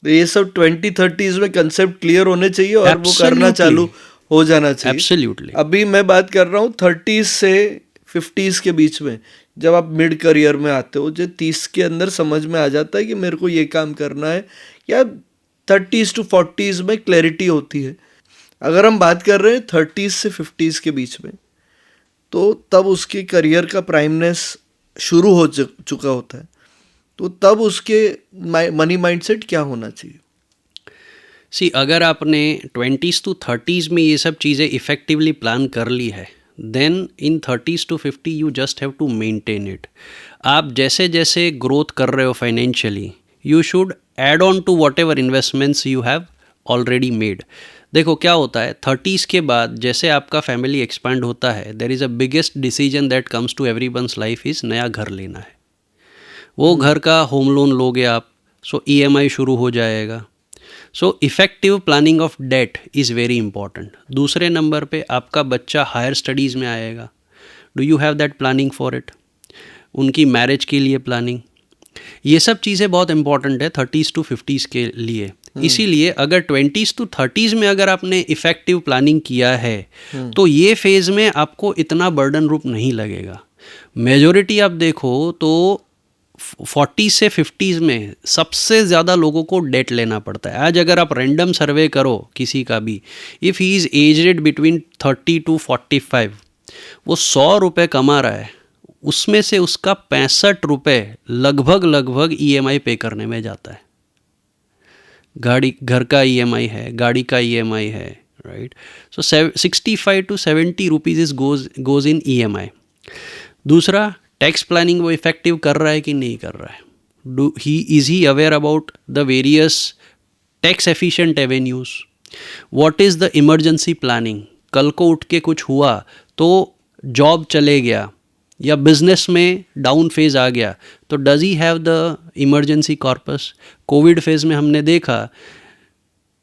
ये सब 20-30s में कंसेप्ट क्लियर होने चाहिए और वो करना चालू हो जाना चाहिए. एब्सोल्युटली. अभी मैं बात कर रहा हूँ 30s से 50s के बीच में, जब आप मिड करियर में आते हो, जो 30 के अंदर समझ में आ जाता है कि मेरे को ये काम करना है, या 30s to 40s में क्लैरिटी होती है. अगर हम बात कर रहे हैं 30s से 50s के बीच में, तो तब उसके करियर का प्राइमनेस शुरू हो चुका होता है. तो तब उसके मनी माइंडसेट क्या होना चाहिए? सी अगर आपने 20s to 30s में ये सब चीज़ें इफ़ेक्टिवली प्लान कर ली है, then in 30s to 50 you just have to maintain it. आप जैसे जैसे ग्रोथ कर रहे हो financially, you should add on to whatever investments you have already made. देखो क्या होता है 30s के बाद जैसे आपका फैमिली एक्सपांड होता है, there is a biggest decision that comes to every one's life is नया घर लेना है. वो घर का होम लोन लोगे आप, सो EMI शुरू हो जाएगा. So effective planning of debt is very important. दूसरे नंबर पे आपका बच्चा हायर स्टडीज़ में आएगा, do you have that planning for it. उनकी मैरिज के लिए प्लानिंग, ये सब चीज़ें बहुत इंपॉर्टेंट है 30s to 50s के लिए. इसीलिए अगर 20s to 30s में अगर आपने इफ़ेक्टिव प्लानिंग किया है तो ये फेज़ में आपको इतना बर्डन रूप नहीं लगेगा. मेजॉरिटी आप देखो तो 40 से 50s में सबसे ज़्यादा लोगों को डेट लेना पड़ता है. आज अगर आप रैंडम सर्वे करो किसी का भी, if he is aged between 30 to 45, वो 100 रुपये कमा रहा है, उसमें से उसका 65 रुपये लगभग EMI पे करने में जाता है. घर का EMI है, गाड़ी का EMI है, right. So 65 to 70 rupees is goes in EMI. दूसरा, टैक्स प्लानिंग वो इफेक्टिव कर रहा है कि नहीं कर रहा है. Is he aware about the various tax efficient avenues. What is the emergency planning. कल को उठ के कुछ हुआ तो जॉब चले गया या बिजनेस में डाउन फेज आ गया, तो does he have the emergency corpus. Covid phase में हमने देखा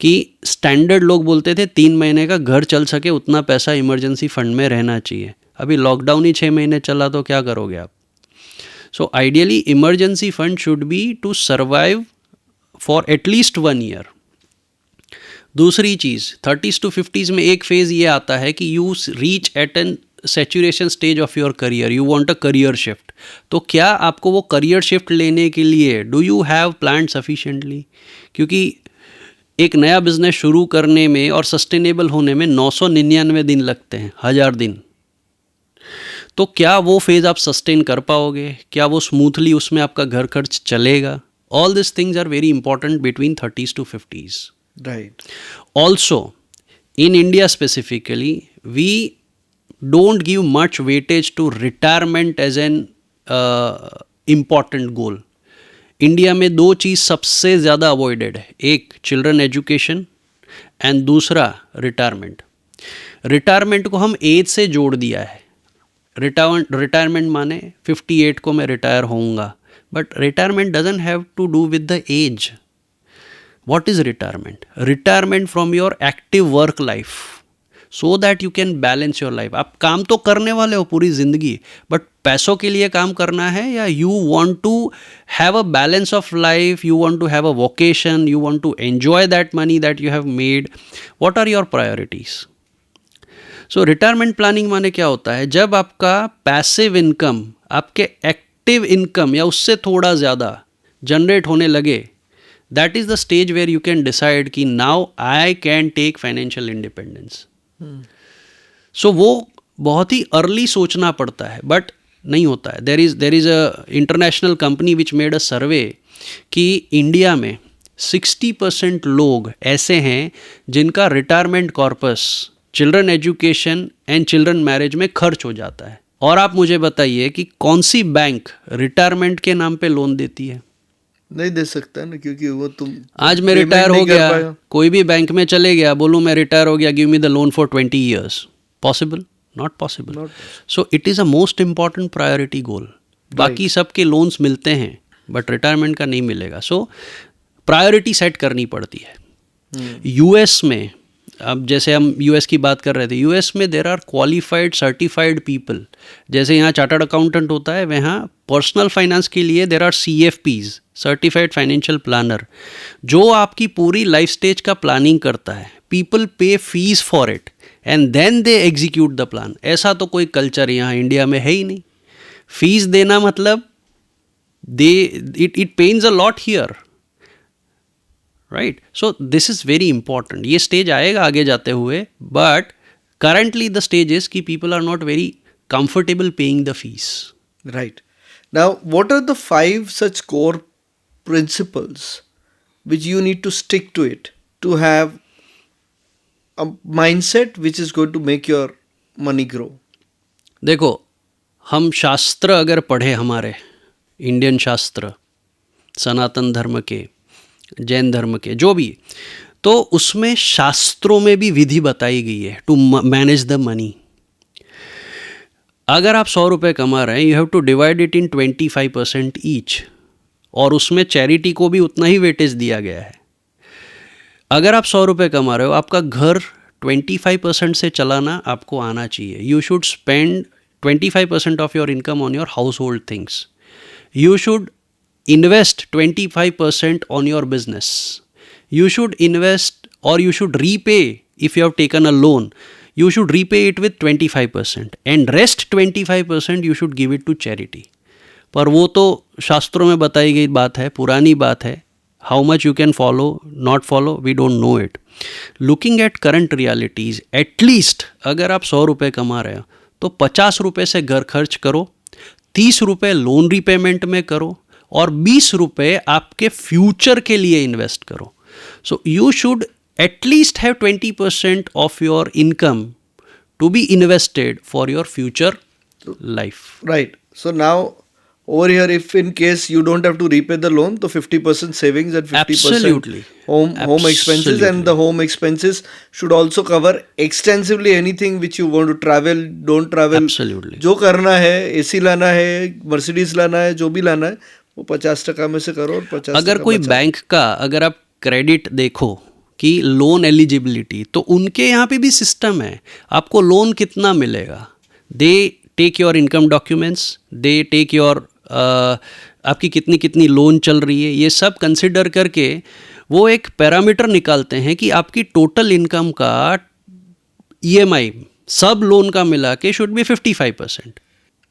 कि स्टैंडर्ड लोग बोलते थे 3 महीने का घर चल सके उतना पैसा इमरजेंसी फंड में रहना चाहिए. अभी लॉकडाउन ही 6 महीने चला तो क्या करोगे आप. So ideally emergency fund should be to survive for at least 1 year. दूसरी चीज़ 30s to 50s में एक फेज़ ये आता है कि you reach at an saturation stage of your career, you want a career shift. तो क्या आपको वो करियर शिफ्ट लेने के लिए do you have plan sufficiently. क्योंकि एक नया बिजनेस शुरू करने में और सस्टेनेबल होने में 999 दिन लगते हैं, 1000 दिन. तो क्या वो फेज़ आप सस्टेन कर पाओगे, क्या वो स्मूथली उसमें आपका घर खर्च चलेगा. All this things are very important between 30s to 50s. Right. Also, in India specifically, we don't give much weightage to retirement as an important goal. India में 2 चीज़ सबसे ज़्यादा अवॉइडेड है, एक चिल्ड्रन एजुकेशन एंड दूसरा retirement. Retirement को हम as से जोड़ दिया है. रिटायरमेंट माने 58 को मैं रिटायर होऊंगा, but retirement doesn't have to do with the age. What is retirement? Retirement from your active work life, so that you can balance your life. आप काम तो करने वाले हो पूरी ज़िंदगी, बट पैसों के लिए काम करना है या you want to have a balance of life, you want to have a vocation, you want to enjoy that money that you have made. What are your priorities? So retirement planning माने क्या होता है, जब आपका passive income आपके active income या उससे थोड़ा ज़्यादा जनरेट होने लगे, that is the stage where you can decide कि now I can take financial independence. So वो बहुत ही अर्ली सोचना पड़ता है, बट नहीं होता है. there is a international company which made a survey कि इंडिया में 60% लोग ऐसे हैं जिनका retirement corpus children education and children marriage में खर्च हो जाता है. और आप मुझे बताइए कि कौन सी बैंक रिटायरमेंट के नाम पे लोन देती है. नहीं दे सकता ना, क्योंकि वो तुम आज मैं रिटायर हो गया, कोई भी बैंक में चले गया, बोलूँ मैं रिटायर हो गया, give me the loan for 20 years. Possible? Not possible. So it is a most important priority goal. बाकी सबके लोन्स मिलते हैं बट रिटायरमेंट का नहीं मिलेगा. सो प्रायोरिटी सेट करनी पड़ती है. US में, अब जैसे हम US की बात कर रहे थे, US में there are qualified certified people. जैसे यहाँ चार्टर्ड अकाउंटेंट होता है, वहाँ पर्सनल फाइनेंस के लिए there are CFPs, certified financial planner, जो आपकी पूरी लाइफ स्टेज का प्लानिंग करता है. People pay fees for it and then they execute the plan. ऐसा तो कोई कल्चर यहाँ इंडिया में है ही नहीं. फीस देना मतलब it pains a lot here, right. So this is very important. ये स्टेज आएगा आगे जाते हुए, but currently the stage is कि people are not very comfortable paying the fees. Right. Now, what are the 5 such core principles which you need to stick to it to have a mindset which is going to make your money grow? देखो, हम शास्त्र अगर पढ़े हमारे Indian शास्त्र, सनातन धर्म के, जैन धर्म के, जो भी, तो उसमें शास्त्रों में भी विधि बताई गई है टू मैनेज द मनी. अगर आप 100 रुपये कमा रहे हैं, you have to divide it in 25% each, और उसमें चैरिटी को भी उतना ही वेटेज दिया गया है. अगर आप 100 रुपये कमा रहे हो, आपका घर 25% से चलाना आपको आना चाहिए. You should spend 25% of your income on your house hold things. You should invest 25% on your business. You should invest, or you should repay, if you have taken a loan, you should repay it with 25%, and rest 25% you should give it to charity. पर वो तो शास्त्रों में बताई गई बात है, पुरानी बात है. How much you can follow, not follow, we don't know it. Looking at current realities, at least अगर आप 100 रुपये कमा रहे हो तो 50 रुपये से घर खर्च करो, 30 रुपये लोन रिपेमेंट में करो, और 20 रुपये आपके फ्यूचर के लिए इन्वेस्ट करो. So you should at least have 20% of your income to be invested for your future life. Right. So now, over here, if in case you don't have to repay the loan, so 50% savings and 50% Absolutely. home expenses, and the home expenses should also cover extensively anything which you want to travel, don't travel. Absolutely. जो करना है, AC लाना है, Mercedes लाना है, जो भी लाना है, वो 50% में से करो और 50%. अगर कोई बैंक का, अगर आप क्रेडिट देखो कि लोन एलिजिबिलिटी, तो उनके यहाँ पे भी सिस्टम है. आपको लोन कितना मिलेगा, they take your income documents, they take your आपकी कितनी कितनी लोन चल रही है, ये सब कंसिडर करके वो एक पैरामीटर निकालते हैं कि आपकी टोटल इनकम का EMI सब लोन का मिला के शुड बी 55%.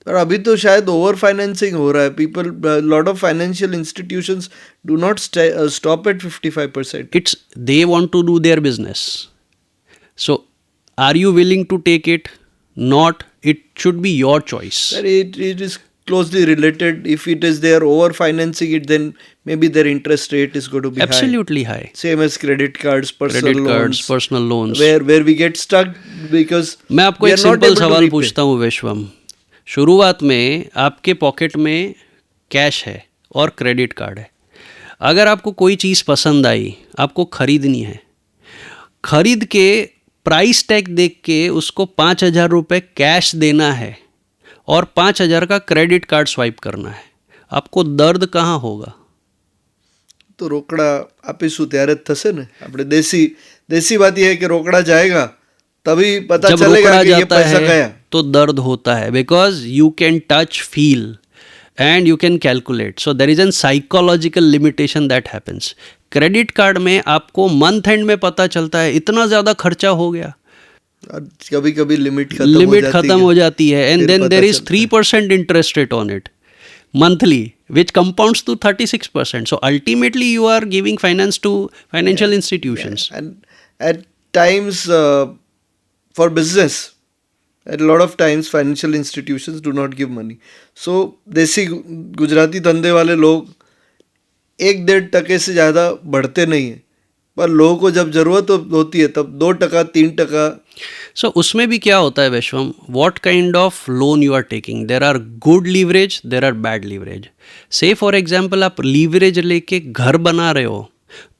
और अभी तो शायद ओवर फाइनेंसिंग हो रहा है. People, lot of financial institutions do not stop at 55%. It's they want to do their business. So are you willing to take it? Not. It should be your choice. It is closely related. If it is they are over financing it, then maybe their interest rate is going to be Absolutely high. Same as credit cards, personal Credit loans, cards, personal loans. where we get stuck because मैं आपको we एक are not simple able to सवाल repay. पूछता हूँ विश्वम. शुरुआत में आपके pocket में कैश है और क्रेडिट कार्ड है. अगर आपको कोई चीज़ पसंद आई, आपको खरीदनी है, खरीद के प्राइस टैग देख के उसको 5,000 रुपये कैश देना है और 5,000 का क्रेडिट कार्ड स्वाइप करना है, आपको दर्द कहाँ होगा? તો રોકડા આપીશું ત્યારે જ થશે ને. આપણે દેશી વાત એ है कि रोकड़ा जाएगा तभी पता जब चलेगा रोकड़ा कि ये जाता पैसा है गया. तो दर्द होता है, because you can touch, feel and you can calculate. So there is an psychological limitation that happens. Credit card में आपको मंथ एंड में पता चलता है इतना ज़्यादा खर्चा हो गया, कभी कभी लिमिट खत्म हो जाती है, and then there is 3% interest rate on it monthly, which compounds to 36%. So ultimately you are giving finance to financial institutions. And at times for business, at a lot of times financial institutions do not give money. So देसी गुजराती धंधे वाले लोग 1-1.5% से ज़्यादा बढ़ते नहीं हैं, पर लोगों को जब ज़रूरत होती है तब 2%, 3%. सो उसमें भी क्या होता है Vishwam, what kind of loan you are taking. There are good leverage, there are bad leverage. Say for example आप लीवरेज लेके घर बना रहे हो,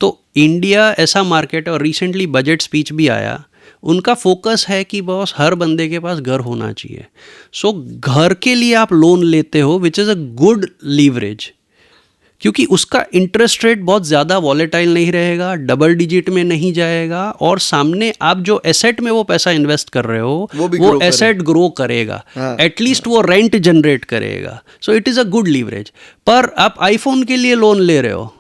तो इंडिया ऐसा मार्केट है, और रिसेंटली बजट स्पीच भी आया, उनका फोकस है कि बॉस हर बंदे के पास घर होना चाहिए. सो घर के लिए आप लोन लेते हो which is a good leverage, क्योंकि उसका इंटरेस्ट रेट बहुत ज़्यादा वॉलेटाइल नहीं रहेगा, डबल डिजिट में नहीं जाएगा, और सामने आप जो एसेट में वो पैसा इन्वेस्ट कर रहे हो वो एसेट ग्रो करेगा, एटलीस्ट वो रेंट जनरेट करेगा. सो it is a good leverage. पर आप आईफोन के लिए लोन ले रहे हो,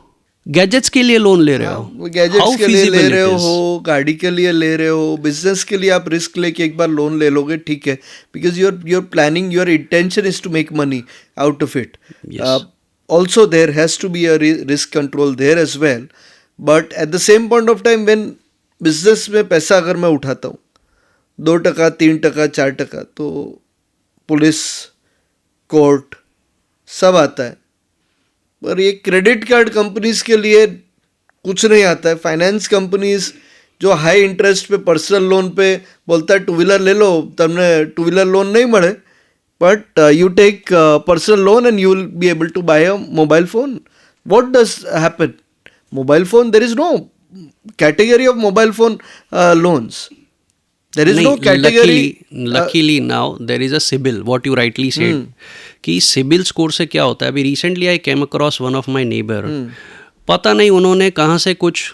गैजेट्स के लिए लोन ले रहे हो, गैजेट्स के लिए ले रहे हो, गाड़ी के लिए ले रहे हो, बिजनेस के लिए आप रिस्क लेके एक बार लोन ले लोगे, ठीक है, because your planning, your intention is to make money out of it. Also there has to be a risk control there as well, but at the same point of time when business में पैसा अगर मैं उठाता हूँ 2%, 3%, 4%, तो police, court, सब आता है, पर ये क्रेडिट कार्ड कंपनीज के लिए कुछ नहीं आता है. फाइनेंस कंपनीज जो हाई इंटरेस्ट पे पर्सनल लोन पे बोलता है टू व्हीलर ले लो, तमने टू व्हीलर लोन नहीं મળે, but you take personal loan and you will be able to buy a mobile phone. What does happen? Mobile phone, there is no category of mobile phone loans. There is no category. Luckily now there is a CIBIL, what you rightly said. कि CIBIL score से क्या होता है. अभी recently I came across one of my neighbour. पता नहीं उन्होंने कहाँ से कुछ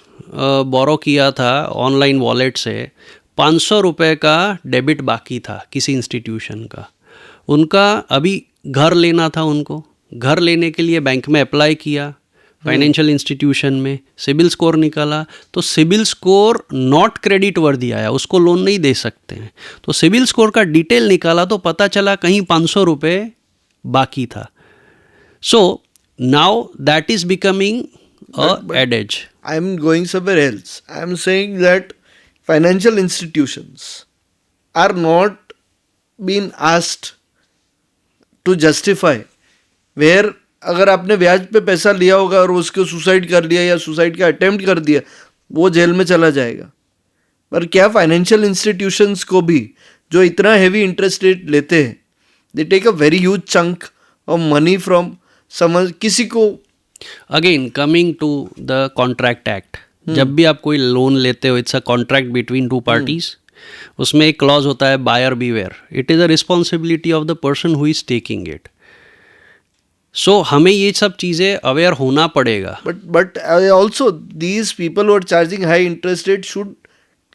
बोरो किया था ऑनलाइन वॉलेट से, 500 रुपये का डेबिट बाकी था किसी इंस्टीट्यूशन का. उनका अभी घर लेना था, उनको घर लेने के लिए बैंक में अप्लाई किया, फाइनेंशियल इंस्टीट्यूशन में सिबिल स्कोर निकाला, तो सिबिल स्कोर नॉट क्रेडिट वर्दी आया, उसको लोन नहीं दे सकते हैं. तो सिबिल स्कोर का डिटेल निकाला तो पता चला कहीं 500 रुपये बाकी था. So now that is becoming a adage. I am going somewhere else. I am saying that financial institutions are not being asked to justify where अगर आपने ब्याज पे पैसा लिया होगा और उसको सुसाइड कर लिया या सुसाइड का अटेम्प्ट कर दिया, वो जेल में चला जाएगा. पर क्या फाइनेंशियल इंस्टीट्यूशंस को भी जो इतना हैवी इंटरेस्ट रेट लेते हैं, they take a very huge chunk of money from समझ किसी को. Again coming to the contract act, जब भी आप कोई लोन लेते हो it's a contract between two parties. उसमें एक क्लॉज होता है buyer beware. It is a responsibility of the person who is taking it. So हमें ये सब चीज़ें अवेयर होना पड़ेगा. But also these people who are charging high interest rate should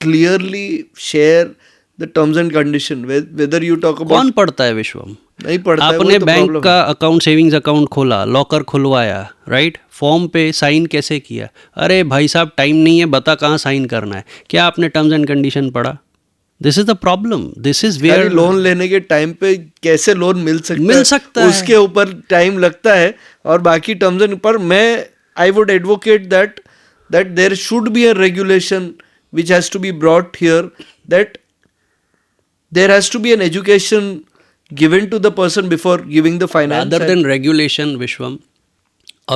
clearly share the terms and condition. Whether you talk about, कौन पढ़ता है विश्वम? नहीं पढ़ता है. आपने बैंक का अकाउंट, सेविंग्स अकाउंट खोला, लॉकर खुलवाया, राइट, फॉर्म पे साइन कैसे किया? अरे भाई साहब टाइम नहीं है, बता कहाँ साइन करना है. क्या आपने टर्म्स एंड कंडीशन पढ़ा? This is the problem. This is where loan लेने के टाइम पे कैसे लोन मिल सकता है उसके ऊपर टाइम लगता है, और बाकी टर्म्स एंड पर मैं I would advocate that there should be a regulation which has to be brought here, that there has to be an education given to the person before giving the finance. Other than regulation, Vishwam,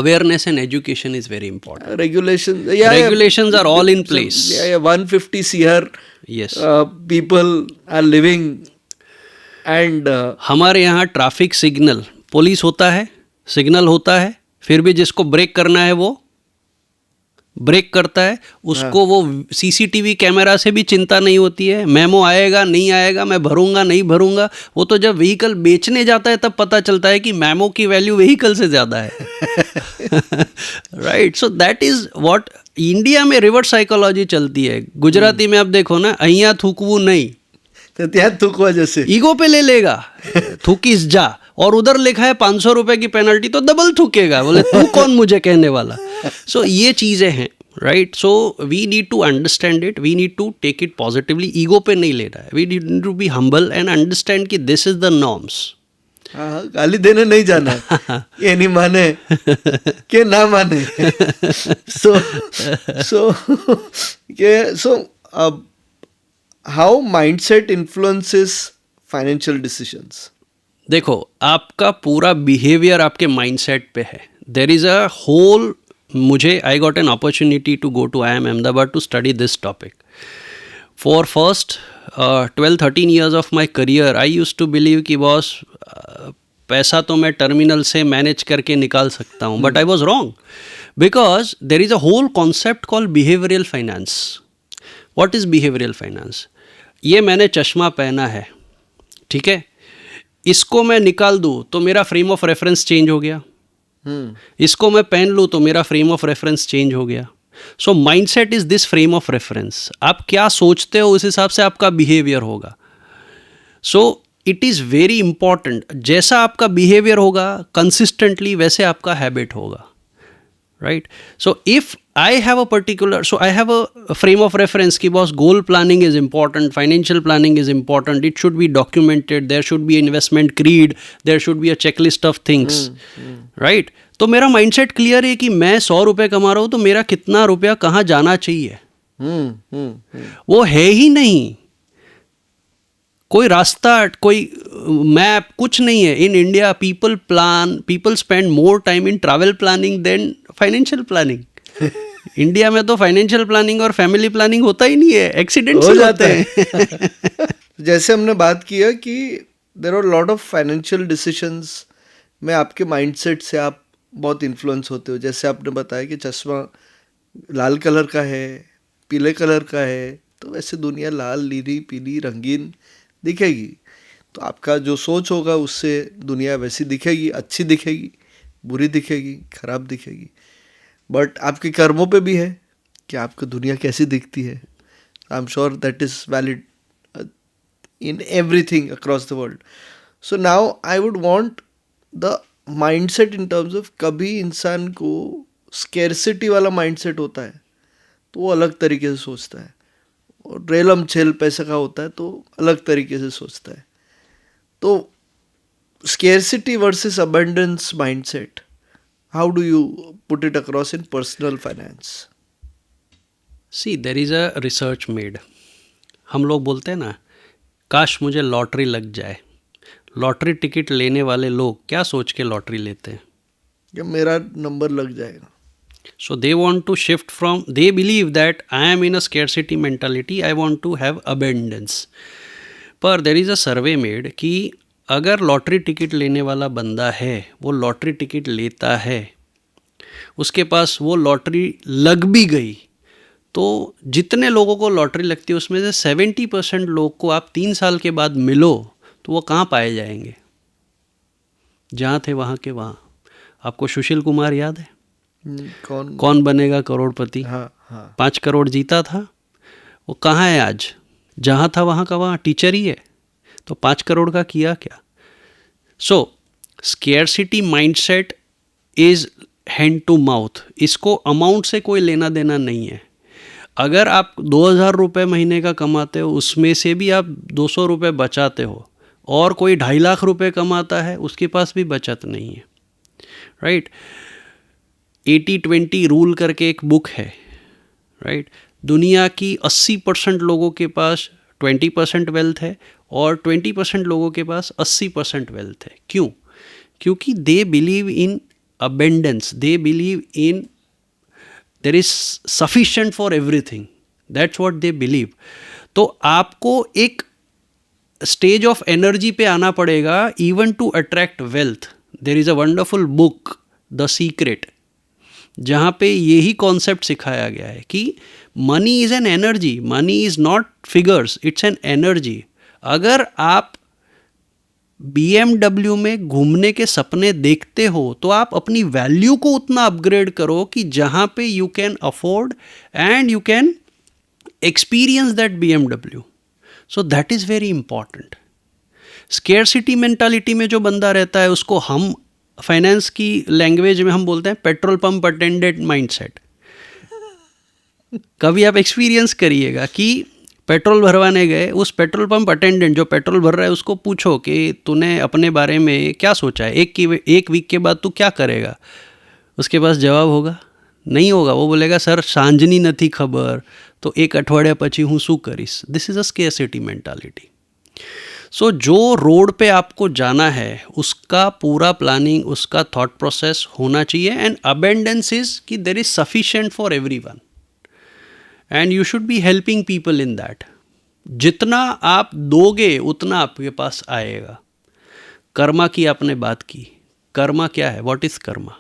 awareness and education is very important. Regulations are all in place. 150 CR yes. People are living and हमारे यहाँ traffic signal, police होता है, signal होता है, फिर भी जिसको break करना है वो ब्रेक करता है. उसको वो सीसीटीवी कैमरा से भी चिंता नहीं होती है, मेमो आएगा नहीं आएगा, मैं भरूंगा नहीं भरूंगा. वो तो जब व्हीकल बेचने जाता है तब पता चलता है कि मेमो की वैल्यू व्हीकल से ज़्यादा है. Right. So that is what India में रिवर्स साइकोलॉजी चलती है. गुजराती में आप देखो ना, अहिया थूकवू नहीं तो त्या थूकवा जैसे ईगो पे ले लेगा, थूकीस जा, और उधर लिखा है 500 रुपये की पेनल्टी तो डबल थूकेगा, बोले तू कौन मुझे कहने वाला. सो ये चीज़ें हैं, right. So we need to understand it, we need to take it positively. Ego पे नहीं लेना है. We need to be humble and understand कि दिस इज द नॉर्म्स. गाली देने नहीं जाना, ये नहीं माने के ना माने. So how mindset influences financial decisions. देखो, आपका पूरा बिहेवियर आपके माइंडसेट पे है. देर इज़ अ होल, मुझे I got an opportunity to go to IIM Ahmedabad to study this topic. For first 12-13 years of my career I use to believe कि boss पैसा तो मैं टर्मिनल से मैनेज करके निकाल सकता हूँ, but I was wrong, because there is a whole concept called behavioural finance. What is behavioural finance? ये मैंने चश्मा पहना है, ठीक है, इसको मैं निकाल दूँ तो मेरा फ्रेम ऑफ रेफरेंस चेंज हो गया. इसको मैं पहन लूँ तो मेरा फ्रेम ऑफ रेफरेंस चेंज हो गया. So mindset is this frame of reference. आप क्या सोचते हो उस हिसाब से आपका बिहेवियर होगा. सो इट इज़ वेरी इंपॉर्टेंट. जैसा आपका बिहेवियर होगा कंसिस्टेंटली, वैसे आपका हैबिट होगा, right. So if I have a particular, so I have a frame of reference कि boss goal planning is important, financial planning is important, it should be documented, there should be investment creed, there should be a checklist of things, right. तो मेरा mindset clear है कि मैं 100 रुपये कमा रहा हूँ तो मेरा कितना रुपया कहाँ जाना चाहिए. वो है ही नहीं. कोई रास्ता, कोई मैप, कुछ नहीं है. In India people spend more time in travel planning than financial planning. India में तो फाइनेंशियल प्लानिंग और फैमिली प्लानिंग होता ही नहीं है, एक्सीडेंट्स हो जाते जाता हैं. जैसे हमने बात किया कि there are lot of financial decisions में आपके माइंडसेट से आप बहुत इन्फ्लुएंस होते हो. जैसे आपने बताया कि चश्मा लाल कलर का है, पीले कलर का है, तो वैसे दुनिया लाल, नीली, पीली, रंगीन दिखेगी. तो आपका जो सोच होगा उससे दुनिया वैसी दिखेगी, अच्छी दिखेगी, बुरी दिखेगी, खराब दिखेगी. बट आपके कर्मों पे भी है कि आपको दुनिया कैसी दिखती है. I am sure that is valid in everything across the world. So now I would want the mindset in terms of कभी इंसान को scarcity वाला mindset होता है तो वो अलग तरीके से सोचता है, और रेलम छेल पैसे का होता है तो अलग तरीके से सोचता है. तो scarcity versus abundance mindset, how do you put it across in personal finance? See, there is a research made. हम लोग बोलते हैं ना, काश मुझे लॉटरी लग जाए. लॉटरी टिकट लेने वाले लोग क्या सोच के लॉटरी लेते हैं? कि मेरा नंबर लग जाएगा. So they want to shift from, they believe that I am in a scarcity mentality, I want to have abundance. पर there is a survey made कि अगर लॉटरी टिकट लेने वाला बंदा है, वो लॉटरी टिकट लेता है, उसके पास वो लॉटरी लग भी गई, तो जितने लोगों को लॉटरी लगती है उसमें से 70% लोग को आप 3 साल के बाद मिलो तो वो कहाँ पाए जाएंगे? जहाँ थे वहाँ के वहाँ. आपको सुशील कुमार याद है? कौन बनेगा करोड़पति? हाँ. 5 करोड़ जीता था, वो कहाँ है आज? जहाँ था वहाँ का वहाँ टीचर ही है. तो 5 करोड़ का किया क्या? So scarcity mindset is hand to mouth. इसको अमाउंट से कोई लेना देना नहीं है. अगर आप 2000 रुपये महीने का कमाते हो, उसमें से भी आप 200 रुपये बचाते हो, और कोई 2.5 लाख रुपये कमाता है, उसके पास भी बचत नहीं है. राइट? 80-20 रूल करके एक बुक है. राइट? दुनिया की 80% लोगों के पास 20% वेल्थ है और 20% लोगों के पास 80% वेल्थ है. क्यों? क्योंकि they believe in abundance, they believe in there is sufficient for everything. That's what they believe. तो आपको एक स्टेज ऑफ एनर्जी पे आना पड़ेगा even to attract wealth. There is a wonderful book, The Secret, जहाँ पे यही कॉन्सेप्ट सिखाया गया है कि money is an energy, money is not figures, it's an energy. अगर आप BMW में घूमने के सपने देखते हो तो आप अपनी वैल्यू को उतना अपग्रेड करो कि जहाँ पे you can afford and you can experience that BMW. So that is very important. Scarcity mentality में जो बंदा रहता है उसको हम फाइनेंस की लैंग्वेज में हम बोलते हैं पेट्रोल पंप अटेंडेंट माइंडसेट. कभी आप एक्सपीरियंस करिएगा कि पेट्रोल भरवाने गए, उस पेट्रोल पंप अटेंडेंट जो पेट्रोल भर रहा है उसको पूछो कि तूने अपने बारे में क्या सोचा है, एक वीक के बाद तू क्या करेगा. उसके पास जवाब होगा? नहीं होगा. वो बोलेगा सर सांजनी નથી खबर, तो 1 અઠવાડિયા પછી હું શું કરીશ. This is a scarcity mentality. So जो रोड पे आपको जाना है उसका पूरा प्लानिंग, उसका थॉट प्रोसेस होना चाहिए. एंड अबेंडेंस इज कि there is sufficient for everyone and you should be helping people in that. जितना आप दोगे उतना आपके पास आएगा. कर्मा की आपने बात की. कर्मा क्या है? What is Karma?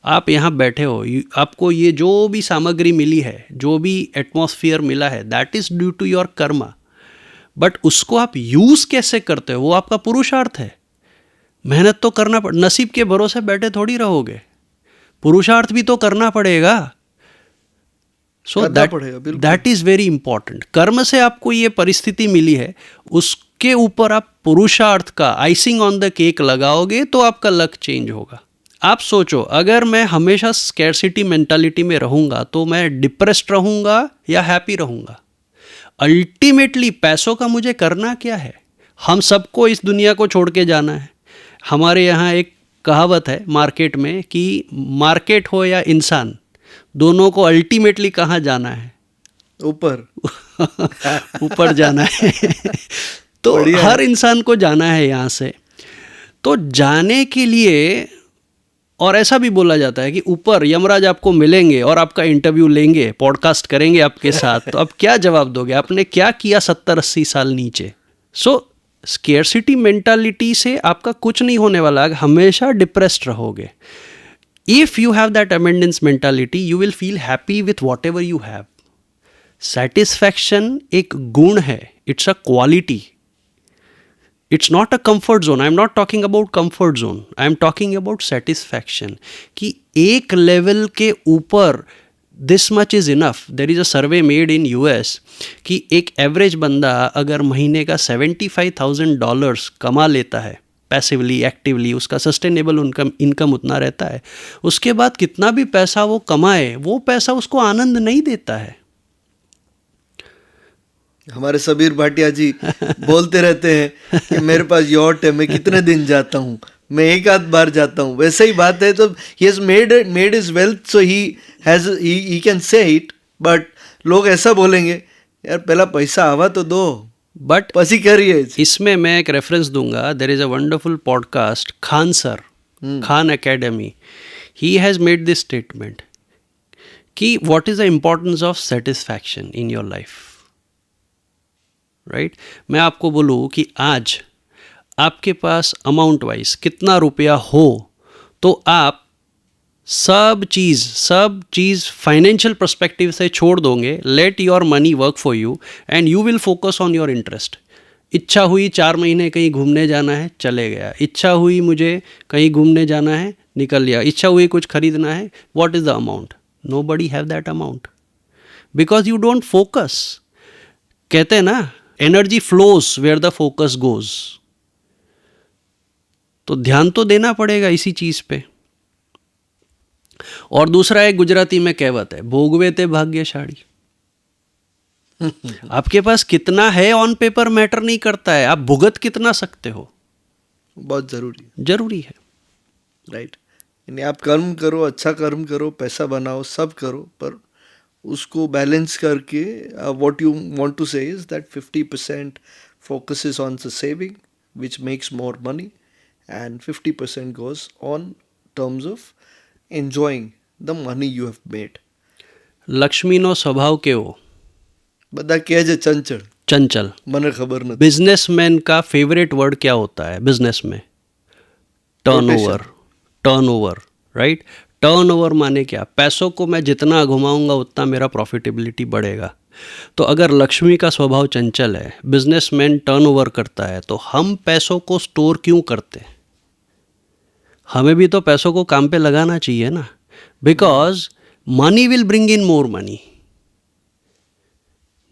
आप यहाँ बैठे हो, आपको ये जो भी सामग्री मिली है, जो भी एटमॉस्फेयर मिला है, that is due to your karma. बट उसको आप यूज़ कैसे करते हो वो आपका पुरुषार्थ है. मेहनत तो करना नसीब के भरोसे बैठे थोड़ी रहोगे. पुरुषार्थ भी तो करना पड़ेगा. So that is very important. कर्म से आपको ये परिस्थिति मिली है, उसके ऊपर आप पुरुषार्थ का आइसिंग ऑन द केक लगाओगे तो आपका लक चेंज होगा. आप सोचो, अगर मैं हमेशा स्कैर्सिटी मेंटालिटी में रहूँगा तो मैं डिप्रेस्ड रहूँगा या हैप्पी रहूँगा? अल्टीमेटली पैसों का मुझे करना क्या है? हम सबको इस दुनिया को छोड़ के जाना है. हमारे यहाँ एक कहावत है मार्केट में कि मार्केट हो या इंसान, दोनों को अल्टीमेटली कहाँ जाना है? ऊपर. ऊपर जाना है. तो बढ़िया हर इंसान को जाना है यहाँ से। तो जाने के लिए, और ऐसा भी बोला जाता है कि ऊपर यमराज आपको मिलेंगे और आपका इंटरव्यू लेंगे, पॉडकास्ट करेंगे आपके साथ, तो अब क्या जवाब दोगे, आपने क्या किया 70-80 साल नीचे। सो स्केर्सिटी मेंटालिटी से आपका कुछ नहीं होने वाला, हमेशा डिप्रेस्ड रहोगे। If you have that abundance mentality, you will feel happy with what ever you have. Satisfaction एक गुण है, it's a quality, it's not a comfort zone. I am not talking about comfort zone, I am talking about satisfaction, कि एक level के ऊपर this much is enough. There is a survey made in US कि एक average बंदा अगर महीने का $75,000 कमा लेता है पैसिवली, एक्टिवली, उसका सस्टेनेबल इनकम उतना रहता है, उसके बाद कितना भी पैसा वो कमाए, वो पैसा उसको आनंद नहीं देता है। हमारे सबीर भाटिया जी बोलते रहते हैं कि मेरे पास यॉट है, मैं कितने दिन जाता हूँ, मैं एक आध बार जाता हूँ। वैसे ही बात है, तो he has made his wealth, so he can say it. But लोग ऐसा बोलेंगे, यार पहला पैसा आवा तो दो, बट पसी करिए। इसमें मैं एक रेफरेंस दूंगा, there is a wonderful podcast, Khan sir, Khan academy, he has made this statement कि what is the importance of satisfaction in your life, right. मैं आपको बोलूँ कि आज आपके पास अमाउंट वाइज कितना रुपया हो, तो आप सब चीज़ फाइनेंशियल पर्सपेक्टिव से छोड़ दोगे। Let your money work for you and you will focus on your interest. इच्छा हुई 4 महीने कहीं घूमने जाना है, चले गया। इच्छा हुई मुझे कहीं घूमने जाना है, निकल लिया। इच्छा हुई कुछ खरीदना है, what is the amount? Nobody have that amount because you don't focus. कहते हैं ना, energy flows where the focus goes. तो ध्यान तो देना पड़ेगा इसी चीज पे। और दूसरा एक गुजराती में कहावत है, भोगवे ते भाग्यशाली। आपके पास कितना है ऑन पेपर मैटर नहीं करता है, आप भुगत कितना सकते हो, बहुत जरूरी है। राइट। यानी आप कर्म करो, अच्छा कर्म करो, पैसा बनाओ, सब करो, पर उसको बैलेंस करके what you want to say is that 50% focuses on the saving which makes more money and 50% goes on terms of enjoying the money you have made. લક્ષ્મીનો સ્વભાવ કેવો? બધા કહે છે ચંચળ, चंचल। મને ખબર નથી। बिजनेसमैन का फेवरेट वर्ड क्या होता है बिजनेस में? टर्नओवर। Turnover, right. टर्नओवर माने क्या? पैसों को मैं जितना घुमाऊंगा उतना मेरा प्रॉफिटेबिलिटी बढ़ेगा। तो अगर लक्ष्मी का स्वभाव चंचल है, बिजनेसमैन टर्नओवर करता है, तो हम पैसों को स्टोर क्यों करते हैं? हमें भी तो पैसों को काम पे लगाना चाहिए ना, because money will bring in more money.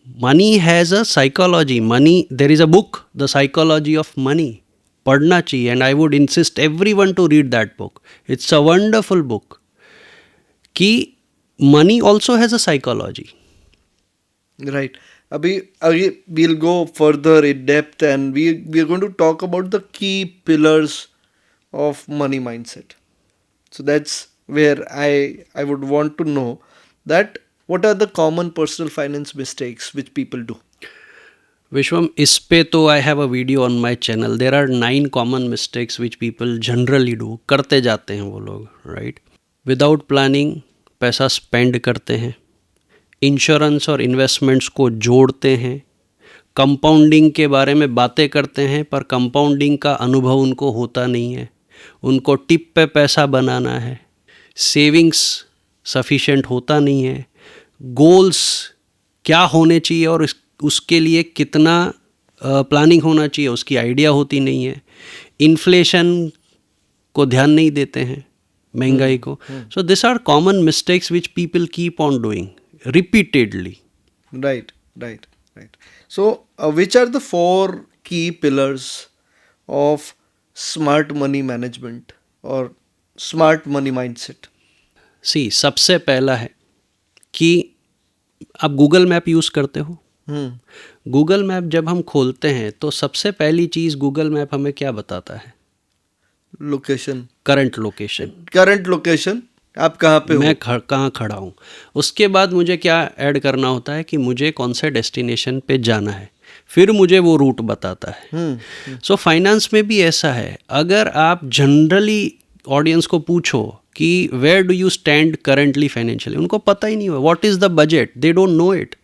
Money has a psychology. Money, there is a book, the psychology of money, पढ़ना चाहिए। And I would insist everyone to read that book. It's a wonderful book कि money also has a psychology. Right. Abhi we'll go further in depth and we are going to talk about the key pillars of money mindset. So that's where I would want to know that what are the common personal finance mistakes which people do. Vishwam, इस पे तो I have a video on my channel. There are 9 common mistakes which people generally do. करते जाते हैं वो लोग, right. Without planning पैसा spend करते हैं, इंश्योरेंस और इन्वेस्टमेंट्स को जोड़ते हैं, कंपाउंडिंग के बारे में बातें करते हैं, पर कंपाउंडिंग का अनुभव उनको होता नहीं है। उनको टिप पे पैसा बनाना है, सेविंग्स सफिशेंट होता नहीं है, गोल्स क्या होने चाहिए और उसके लिए कितना प्लानिंग होना चाहिए उसकी आइडिया होती नहीं है, इन्फ्लेशन को ध्यान नहीं देते हैं, महंगाई को। So this are common mistakes which people keep on doing repeatedly. Right. So which are the 4 key pillars of smart money management or smart money mindset? See, सबसे पहला है कि आप गूगल मैप यूज़ करते हो। गूगल मैप जब हम खोलते हैं तो सबसे पहली चीज़ गूगल मैप हमें क्या बताता है? लोकेशन, करंट लोकेशन, आप कहाँ पे मैं हो, कहाँ खड़ा हूँ। उसके बाद मुझे क्या ऐड करना होता है कि मुझे कौन से डेस्टिनेशन पे जाना है, फिर मुझे वो रूट बताता है. सो फाइनेंस में भी ऐसा है. अगर आप जनरली ऑडियंस को पूछो कि where do you stand currently financially, उनको पता ही नहीं हुआ. What is the budget, they don't know it.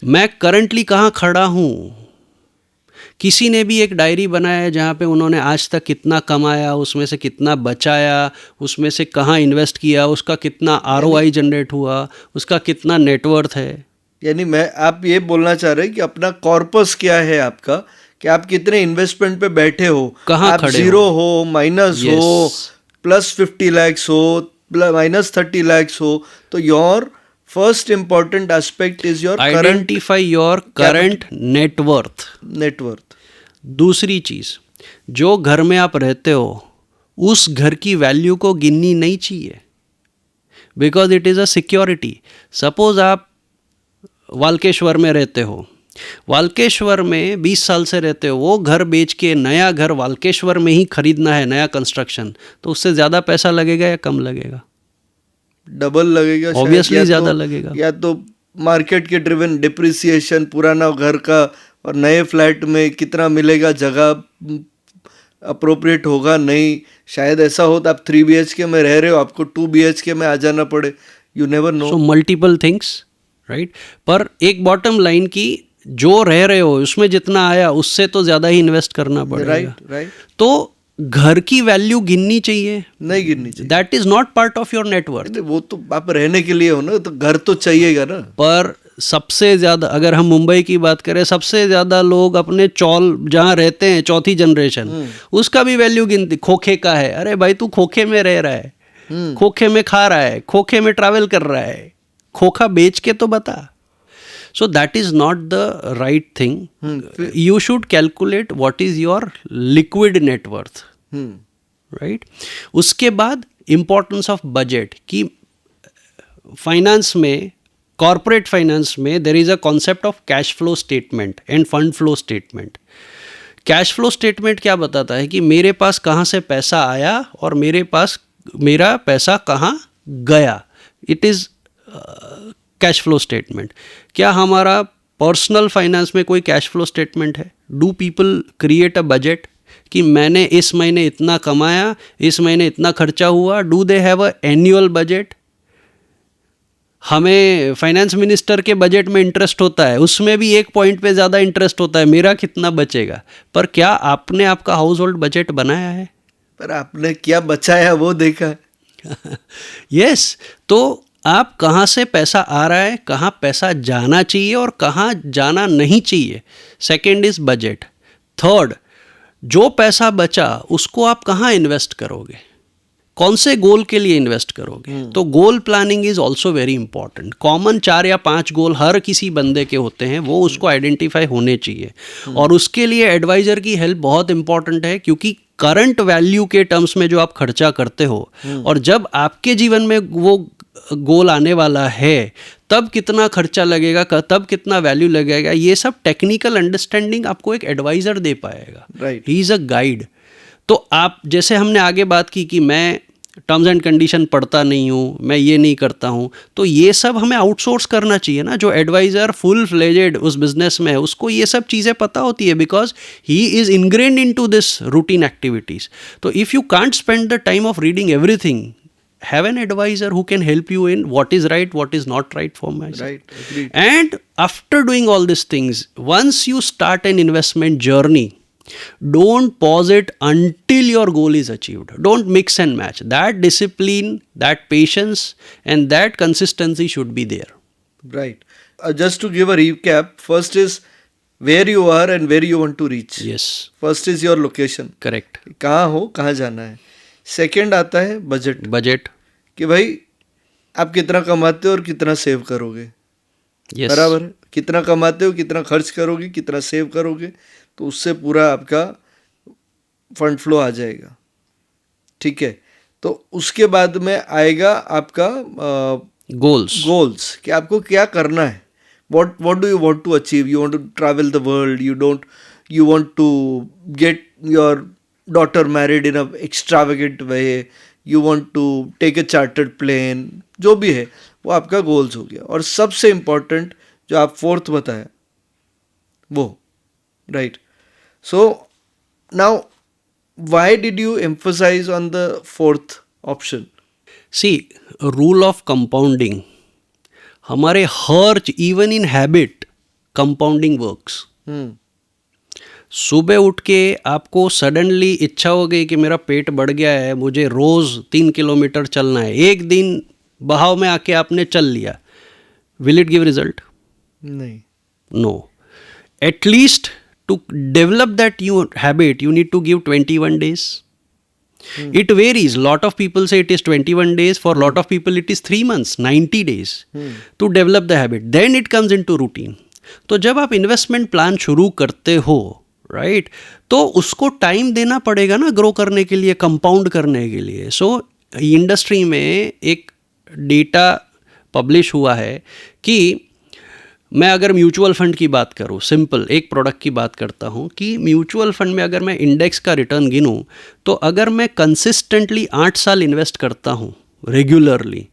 मैं करंटली कहाँ खड़ा हूँ. किसी ने भी एक डायरी बनाया है जहाँ पे उन्होंने आज तक कितना कमाया, उसमें से कितना बचाया, उसमें से कहाँ इन्वेस्ट किया, उसका कितना ROI जनरेट हुआ, उसका कितना नेटवर्थ है. यानी आप ये बोलना चाह रहे हैं कि अपना कॉर्पस क्या है आपका, कि आप कितने इन्वेस्टमेंट पे बैठे हो, कहाँ आप खड़े जीरो हो, माइनस Yes. हो, +50 lakhs हो, -30 lakhs हो, तो your first important aspect is your current identify your current net worth. Net worth. दूसरी चीज़, जो घर में आप रहते हो उस घर की वैल्यू को गिननी नहीं चाहिए, because it is a security. Suppose आप वाल्केश्वर में रहते हो, वाल्केश्वर में 20 साल से रहते हो, वो घर बेच के नया घर वाल्केश्वर में ही खरीदना है, नया कंस्ट्रक्शन, तो उससे ज़्यादा पैसा लगेगा या कम लगेगा? डबल लगेगा शायद, ऑब्वियसली या ज़्यादा तो- लगेगा. या तो मार्केट के ड्रिवन डिप्रिसिएशन पुराना घर का और नए फ्लैट में कितना मिलेगा, जगह अप्रोप्रिएट होगा नहीं, शायद ऐसा हो तो आप 3 BHK में रह रहे हो, आपको 2 BHK में आ जाना पड़े. You never know. So multiple things, right. पर एक बॉटम लाइन की, जो रह रहे हो उसमें जितना आया उससे तो ज़्यादा ही इन्वेस्ट करना पड़ेगा. राइट. तो घर की वैल्यू गिननी चाहिए. नहीं गिननी चाहिए. That is not part of your net worth. नहीं, वो तो आप रहने के लिए हो ना, तो घर तो चाहिएगा ना. पर सबसे ज़्यादा, अगर हम मुंबई की बात करें, सबसे ज़्यादा लोग अपने चौल जहाँ रहते हैं, चौथी जनरेशन, उसका भी वैल्यू गिनती. खोखे का है, अरे भाई तू खोखे में रह रहा है, खोखे में खा रहा है, खोखे में ट्रैवल कर रहा है, खोखा बेच के तो बता. So that is not the right thing. You should calculate what is your liquid net worth, right. उसके बाद इम्पोर्टेंस ऑफ बजट. कि फाइनेंस में, कॉर्पोरेट फाइनेंस में, there is a concept of cash flow statement and fund flow statement. Cash flow statement क्या बताता है कि मेरे पास कहाँ से पैसा आया और मेरा पैसा कहाँ गया. It is cash flow statement. क्या हमारा पर्सनल फाइनेंस में कोई कैश फ्लो स्टेटमेंट है? Do people create a budget कि मैंने इस महीने इतना कमाया, इस महीने इतना खर्चा हुआ? Do they have a annual budget? हमें फाइनेंस मिनिस्टर के बजट में इंटरेस्ट होता है, उसमें भी एक पॉइंट पे ज़्यादा इंटरेस्ट होता है, मेरा कितना बचेगा. पर क्या आपने आपका हाउस होल्ड बजट बनाया है? पर आपने क्या बचाया वो देखा है. यस. तो आप कहाँ से पैसा आ रहा है, कहाँ पैसा जाना चाहिए और कहाँ जाना नहीं चाहिए. Second is budget. थर्ड, जो पैसा बचा उसको आप कहाँ इन्वेस्ट करोगे, कौन से गोल के लिए इन्वेस्ट करोगे. तो goal planning is also very important. Common 4 या 5 गोल हर किसी बंदे के होते हैं, वो उसको आइडेंटिफाई होने चाहिए. और उसके लिए एडवाइज़र की हेल्प बहुत इंपॉर्टेंट है, क्योंकि करंट वैल्यू के टर्म्स में जो आप खर्चा करते हो, और जब आपके जीवन में वो गोल आने वाला है, तब कितना खर्चा लगेगा, तब कितना वैल्यू लगेगा, ये सब टेक्निकल अंडरस्टैंडिंग आपको एक एडवाइज़र दे पाएगा. Right. He is a guide. तो आप, जैसे हमने आगे बात की कि मैं टर्म्स एंड कंडीशन पढ़ता नहीं हूँ, मैं ये नहीं करता हूँ, तो ये सब हमें आउटसोर्स करना चाहिए ना. जो एडवाइज़र फुल फ्लेजेड उस बिजनेस में है, उसको ये सब चीज़ें पता होती है, because he is ingrained in to this routine activities. तो if you can't spend the time of reading everything, have an advisor who can help you in what is right, what is not right for myself. Right, agreed. And after doing all these things, once you start an investment journey, don't pause it until your goal is achieved. Don't mix and match. That discipline, that patience, and that consistency should be there. Right. Just to give a recap, first is where you are and where you want to reach. Yes, First is your location. correct. कहाँ हो, कहाँ जाना है. Second आता है budget. Budget. कि भाई आप कितना कमाते हो और कितना सेव करोगे. Yes. बराबर है. कितना कमाते हो, कितना खर्च करोगे, कितना सेव करोगे, तो उससे पूरा आपका फंड फ्लो आ जाएगा. ठीक है. तो उसके बाद में आएगा आपका Goals. गोल्स, कि आपको क्या करना है. what do you want to achieve? You want to travel the world, you want to get your daughter married in a extravagant way, you want to take a chartered plane, जो भी है वो आपका गोल्स हो गया. और सबसे important जो आप फोर्थ बताया, वो, right. So now, why did you emphasize on the fourth option? See rule of compounding, हमारे हर even in habit compounding works. Hmm. सुबह उठ के आपको सडनली इच्छा हो गई कि मेरा पेट बढ़ गया है, मुझे रोज़ 3 किलोमीटर चलना है. एक दिन बहाव में आके आपने चल लिया, विल इट गिव रिजल्ट? नहीं. No. At least to develop that habit, you need to give 21 days. It varies. Lot of people say it is 21 days. For lot of people, it is 3 months, 90 days to develop the habit. Then it comes into routine. तो जब आप investment plan शुरू करते हो, right, तो उसको time देना पड़ेगा ना ग्रो करने के लिए, कंपाउंड करने के लिए. सो इंडस्ट्री में एक डेटा पब्लिश हुआ है कि मैं अगर म्यूचुअल फंड की बात करूं, सिंपल एक प्रोडक्ट की बात करता हूं, कि म्यूचुअल फंड में अगर मैं इंडेक्स का रिटर्न गिनूं, तो अगर मैं कंसिस्टेंटली 8 साल इन्वेस्ट करता हूं रेगुलरली,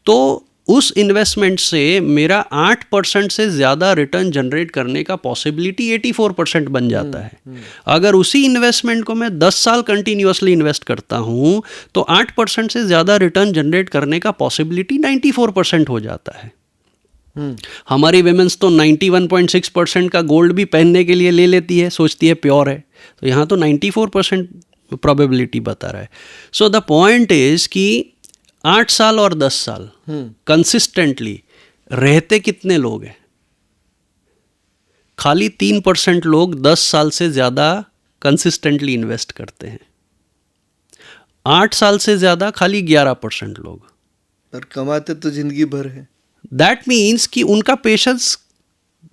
तो उस इन्वेस्टमेंट से मेरा 8% से ज़्यादा रिटर्न जनरेट करने का पॉसिबिलिटी 84% बन जाता है. अगर उसी इन्वेस्टमेंट को मैं 10 साल कंटिन्यूसली इन्वेस्ट करता हूं, तो 8% से ज़्यादा रिटर्न जनरेट करने का पॉसिबिलिटी 94% हो जाता है. हमारी विमेंस तो 91.6% का गोल्ड भी पहनने के लिए ले लेती है, सोचती है प्योर है. तो यहाँ तो 94% प्रोबेबिलिटी बता रहा है. सो द पॉइंट इज कि 8 साल और 10 साल कंसिस्टेंटली रहते कितने लोग हैं? खाली 3% लोग 10 साल से ज़्यादा कंसिस्टेंटली इन्वेस्ट करते हैं. 8 साल से ज़्यादा खाली 11% लोग. और कमाते तो जिंदगी भर है. दैट मीन्स कि उनका पेशेंस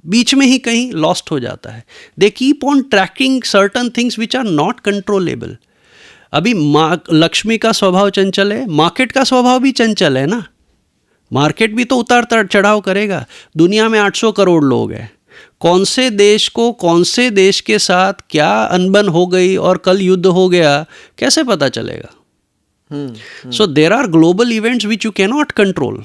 बीच में ही कहीं लॉस्ट हो जाता है. They keep on tracking certain things which are not controllable. अभी लक्ष्मी का स्वभाव चंचल है, मार्केट का स्वभाव भी चंचल है ना. मार्केट भी तो उतार चढ़ाव करेगा. दुनिया में 800 करोड़ लोग हैं. कौन से देश को कौन से देश के साथ क्या अनबन हो गई और कल युद्ध हो गया, कैसे पता चलेगा? So there are global events which you cannot control,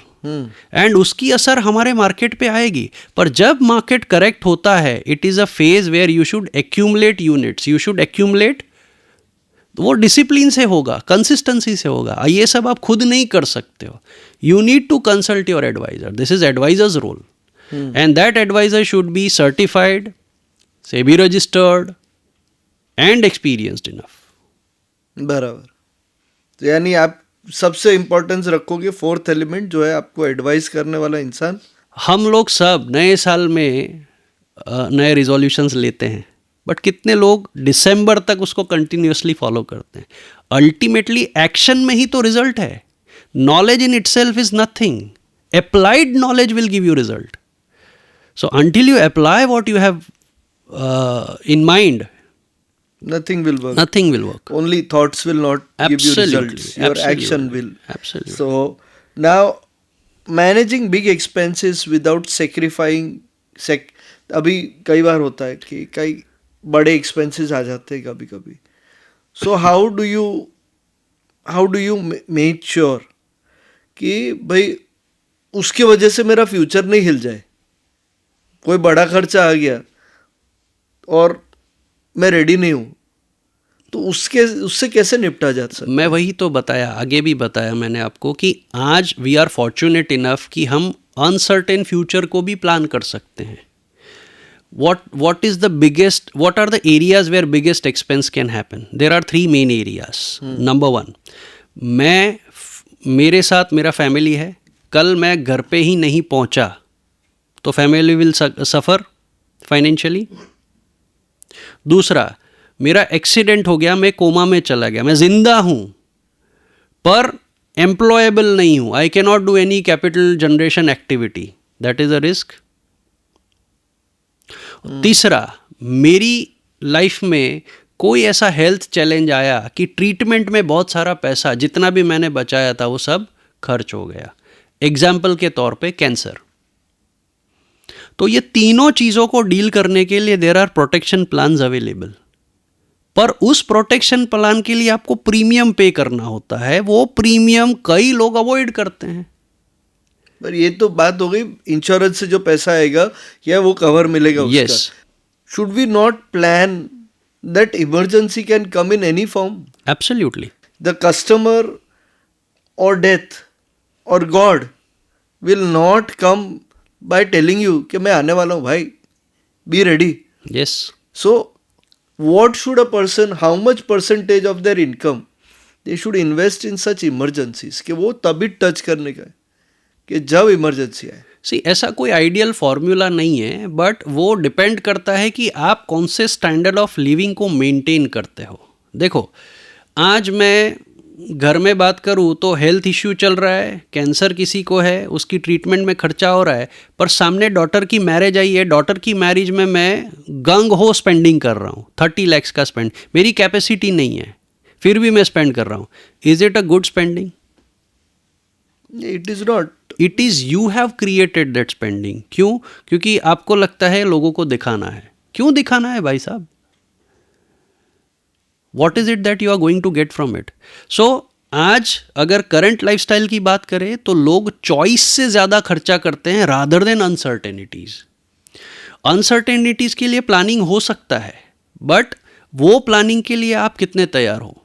and उसकी असर हमारे मार्केट पे आएगी. पर जब मार्केट करेक्ट होता है, it is a phase where you should accumulate units, you should accumulate. वो डिसिप्लिन से होगा, कंसिस्टेंसी से होगा. ये सब आप खुद नहीं कर सकते हो. You need to consult your advisor. This is advisors role, and that advisor should be certified, SEBI registered and experienced enough. बराबर. तो यानी आप सबसे इम्पोर्टेंस रखोगे फोर्थ एलिमेंट, जो है आपको एडवाइस करने वाला इंसान. हम लोग सब नए साल में नए रिजोल्यूशंस लेते हैं, बट कितने लोग दिसंबर तक उसको कंटिन्यूसली फॉलो करते हैं? अल्टीमेटली एक्शन में ही तो रिजल्ट है. Knowledge in itself is nothing. Applied knowledge will give you result. So until you apply what you have in mind, nothing will work. nothing will work. Only thoughts will not give you Absolutely, results. Your absolutely, action will. absolutely. So now, managing big expenses without sacrificing अभी कई बार होता है कि कई बड़े expenses आ जाते हैं कभी कभी. So how do you make sure कि भाई उसकी वजह से मेरा फ्यूचर नहीं हिल जाए? कोई बड़ा खर्चा आ गया और मैं रेडी नहीं हूँ, तो उससे कैसे निपटा जा सकता? मैं वही तो बताया, आगे भी बताया मैंने आपको, कि आज वी आर फॉर्चुनेट इनफ कि हम अनसर्टेन फ्यूचर को भी प्लान कर सकते हैं. what are the areas where biggest expense can happen? There are 3 main areas. Number 1, मेरे साथ मेरा फैमिली है, कल मैं घर पे ही नहीं पहुंचा तो फैमिली विल सफ़र फाइनेंशियली. दूसरा, मेरा एक्सीडेंट हो गया, मैं कोमा में चला गया, मैं जिंदा हूं पर एम्प्लॉयबल नहीं हूं, I can not do any capital generation activity, that is a risk. तीसरा, मेरी लाइफ में कोई ऐसा हेल्थ चैलेंज आया कि ट्रीटमेंट में बहुत सारा पैसा जितना भी मैंने बचाया था वो सब खर्च हो गया. एग्जाम्पल के तौर पे कैंसर. तो ये तीनों चीज़ों को डील करने के लिए there are protection plans available. पर उस प्रोटेक्शन प्लान के लिए आपको प्रीमियम पे करना होता है. वो प्रीमियम कई लोग अवॉइड करते हैं. पर ये तो बात हो गई इंश्योरेंस से जो पैसा आएगा या वो कवर मिलेगा उसका. Yes. should we not plan that emergency can come in any form? Absolutely. The customer or death or God will not come by telling you कि मैं आने वाला हूँ भाई, be ready. Yes. So what should a person, how much percentage of their income they should invest in such emergencies कि वो तभी touch करने का है कि जब इमरजेंसी आए. सी ऐसा कोई आइडियल फॉर्मूला नहीं है, बट वो डिपेंड करता है कि आप कौन से स्टैंडर्ड ऑफ लिविंग को मेंटेन करते हो. देखो, आज मैं घर में बात करूँ तो हेल्थ इश्यू चल रहा है, कैंसर किसी को है, उसकी ट्रीटमेंट में खर्चा हो रहा है, पर सामने डॉटर की मैरिज आई है, डॉटर की मैरिज में मैं गंग हो स्पेंडिंग कर रहा हूँ, 30 lakhs का स्पेंड, मेरी कैपेसिटी नहीं है, फिर भी मैं स्पेंड कर रहा हूँ. Is it a good spending? It is not. It is you have created that spending. क्यों? क्योंकि आपको लगता है लोगों को दिखाना है. क्यों दिखाना है भाई साहब? What is it that you are going to get from it? So आज अगर करंट लाइफस्टाइल की बात करें तो लोग चॉइस से ज़्यादा खर्चा करते हैं रादर देन अनसर्टेनिटीज़. अनसर्टेनिटीज़ के लिए प्लानिंग हो सकता है, बट वो प्लानिंग के लिए आप कितने तैयार हो.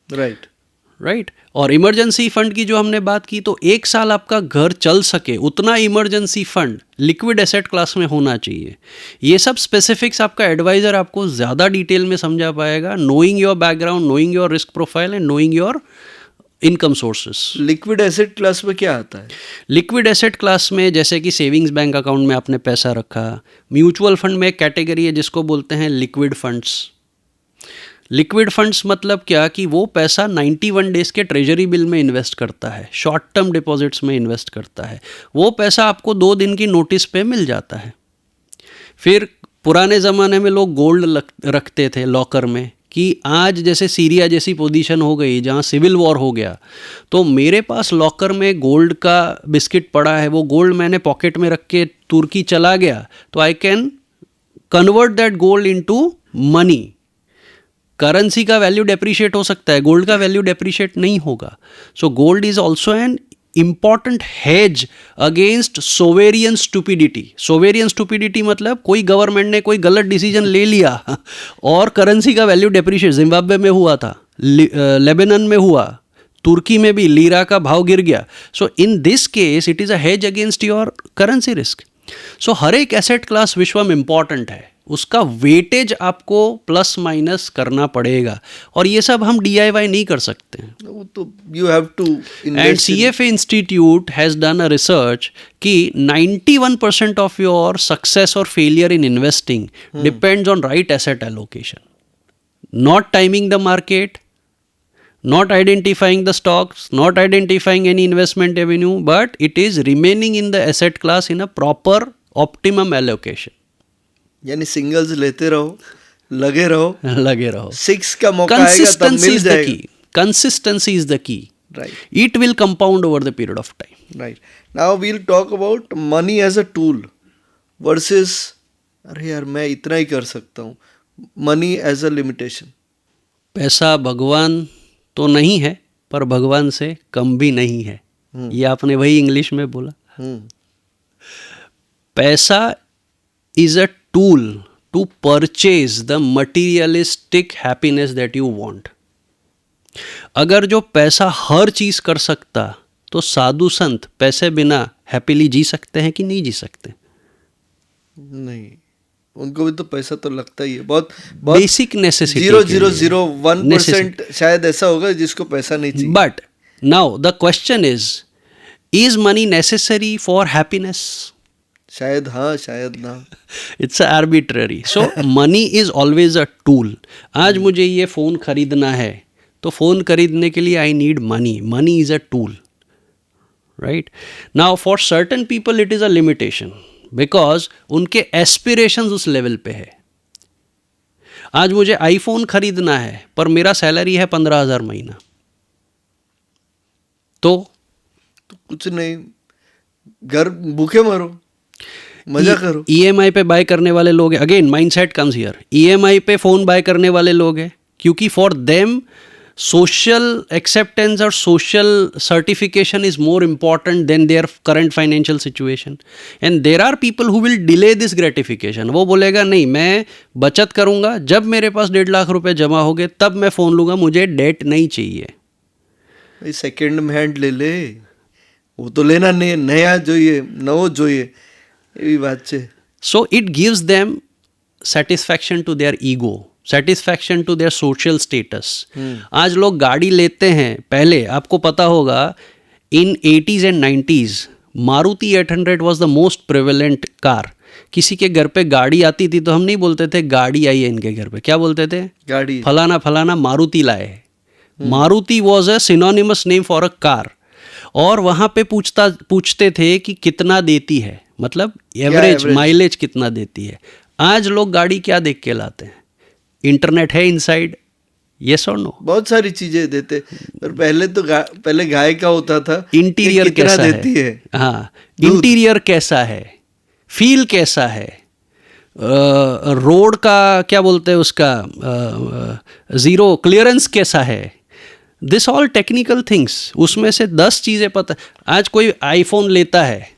राइट. और इमरजेंसी फंड की जो हमने बात की, तो 1 साल आपका घर चल सके उतना emergency fund liquid asset class में होना चाहिए. ये सब स्पेसिफिक्स आपका एडवाइज़र आपको ज़्यादा डिटेल में समझा पाएगा, knowing your background, knowing your risk profile and knowing your income sources. Liquid asset class में क्या आता है? लिक्विड एसेट क्लास में जैसे कि सेविंग्स बैंक अकाउंट में आपने पैसा रखा, म्यूचुअल फंड में एक कैटेगरी है जिसको बोलते हैं लिक्विड फंड्स. लिक्विड फंड्स मतलब क्या कि वो पैसा 91 डेज़ के ट्रेजरी बिल में इन्वेस्ट करता है, शॉर्ट टर्म डिपॉजिट्स में इन्वेस्ट करता है. वो पैसा आपको 2 दिन की नोटिस पे मिल जाता है. फिर पुराने ज़माने में लोग गोल्ड रखते थे लॉकर में कि आज जैसे सीरिया जैसी पोजीशन हो गई जहाँ सिविल वॉर हो गया, तो मेरे पास लॉकर में गोल्ड का बिस्किट पड़ा है, वो गोल्ड मैंने पॉकेट में रख के तुर्की चला गया, तो I can convert that gold into money. Currency का वैल्यू डेप्रिशिएट हो सकता है, गोल्ड का वैल्यू डेप्रिशिएट नहीं होगा. So gold is also an important hedge against sovereign stupidity. Sovereign stupidity मतलब कोई गवर्नमेंट ने कोई गलत डिसीजन ले लिया और करेंसी का वैल्यू डेप्रिशिएट. जिम्बाब्वे में हुआ था, लेबनान में हुआ, तुर्की में भी लीरा का भाव गिर गया. So in this case it is a hedge against your currency risk. So हर एक एसेट क्लास विश्व में इंपॉर्टेंट है, उसका वेटेज आपको प्लस माइनस करना पड़ेगा, और ये सब हम DIY नहीं कर सकते हैं. तो you have to and CFA institute has done a research कि 91% ऑफ योर सक्सेस और failure in investing depends on right asset allocation. Not timing the market, not identifying the stocks, not identifying any investment avenue, but it is remaining in the asset class in a proper optimum allocation. यानी singles लेते रहो, लगे रहो. 6 का मौका आएगा तब मिल जाएगा. Consistency is the key. Right. It will compound over the period of time. Right. Now we'll talk about money as a tool versus अरे यार मैं इतना ही कर सकता हूँ. Money as a limitation. पैसा भगवान तो नहीं है, पर भगवान से कम भी नहीं है. ये आपने वही इंग्लिश में बोला. पैसा is a tool to purchase the materialistic happiness that you want. अगर जो पैसा हर चीज कर सकता, तो साधु संत पैसे बिना हैप्पीली जी सकते हैं कि नहीं जी सकते? नहीं, उनको भी तो पैसा तो लगता ही है. बहुत बेसिक नेसेसिटी. 0.001% शायद ऐसा होगा जिसको पैसा नहीं चाहिए. But now the question is money necessary for happiness? शायद हाँ, शायद ना. It's arbitrary. So money is always a tool. आज मुझे ये फ़ोन खरीदना है, तो फ़ोन खरीदने के लिए I need money. Money is a tool. Right. Now for certain people it is a limitation, because उनके एस्पिरेशंस उस लेवल पे है. आज मुझे आईफोन खरीदना है, पर मेरा सैलरी है 15,000 महीना, तो कुछ नहीं, घर भूखे मरो, मजा करो. EMI पे बाय करने वाले लोग हैं. Again mindset comes here. EMI पे फ़ोन बाय करने वाले लोग हैं, क्योंकि for them social acceptance or social certification is more important than their current financial situation, and there are people who will delay this gratification. वो बोलेगा नहीं, मैं बचत करूँगा, जब मेरे पास 1.5 लाख रुपए जमा हो गए तब मैं फ़ोन लूँगा, मुझे डेट नहीं चाहिए. भाई सेकंड हैंड ले ले, वो तो लेना नहीं, नया જોઈએ, નવો જોઈએ, એવી વાત છે. So it gives them satisfaction to their ego, satisfaction to their social status. आज लोग गाड़ी लेते हैं, पहले आपको पता होगा in 80s and 90s Maruti 800 was the most prevalent car. किसी के घर पे गाड़ी आती थी तो हम नहीं बोलते थे गाड़ी आई है इनके घर पे, क्या बोलते थे? गाड़ी. फलाना फलाना मारुति लाए. Maruti was a synonymous name for a car. और वहाँ पे पूछते थे कि कितना देती है, मतलब एवरेज माइलेज कितना देती है. आज लोग गाड़ी क्या देख के लाते हैं? इंटरनेट है इनसाइड, यस और नो? बहुत सारी चीजें देते, पर पहले तो पहले गाय का होता था इंटीरियर कैसा देती है. हाँ, इंटीरियर कैसा है, फील कैसा है, रोड का क्या बोलते हैं उसका, जीरो क्लियरेंस कैसा है, दिस ऑल टेक्निकल थिंग्स. उसमें से 10 चीज़ें पता. आज कोई आईफोन लेता है,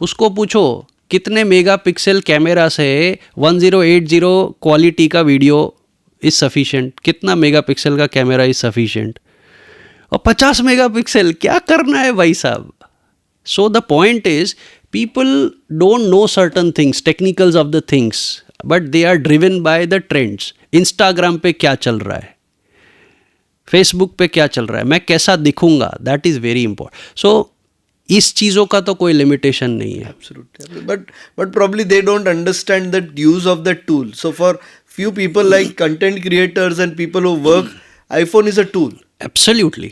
उसको पूछो कितने मेगापिक्सल कैमरा से 1080 क्वालिटी का वीडियो इज सफिशिएंट, कितना मेगापिक्सल का कैमरा इज सफिशिएंट, और 50 मेगापिक्सल क्या करना है भाई साहब. So the point is people don't know certain things, technicals of the things, but they are driven by the trends. Instagram पे क्या चल रहा है, फेसबुक पे क्या चल रहा है, मैं कैसा दिखूंगा, दैट इज़ वेरी इंपॉर्टेंट. सो इस चीज़ों का तो कोई लिमिटेशन नहीं है. Absolutely. But probably they don't understand the use of the tool. So for few people like content creators and people who work, iPhone is a tool. Absolutely.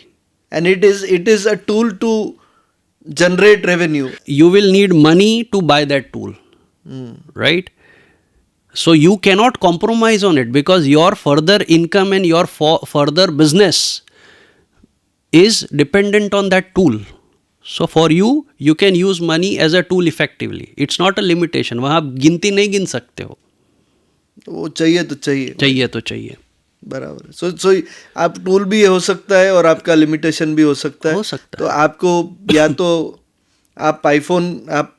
And it is a tool to generate revenue. You will need money to buy that tool, right? So you cannot compromise on it because your further income and your further business is dependent on that tool. So for you, you can use money as a tool effectively. It's not a limitation. वहाँ आप गिनती नहीं गिन सकते हो. वो चाहिए तो चाहिए. चाहिए तो चाहिए. बराबर. So आप टूल भी हो सकता है और आपका लिमिटेशन भी हो सकता है. हो सकता तो आपको या तो आप आईफोन, आप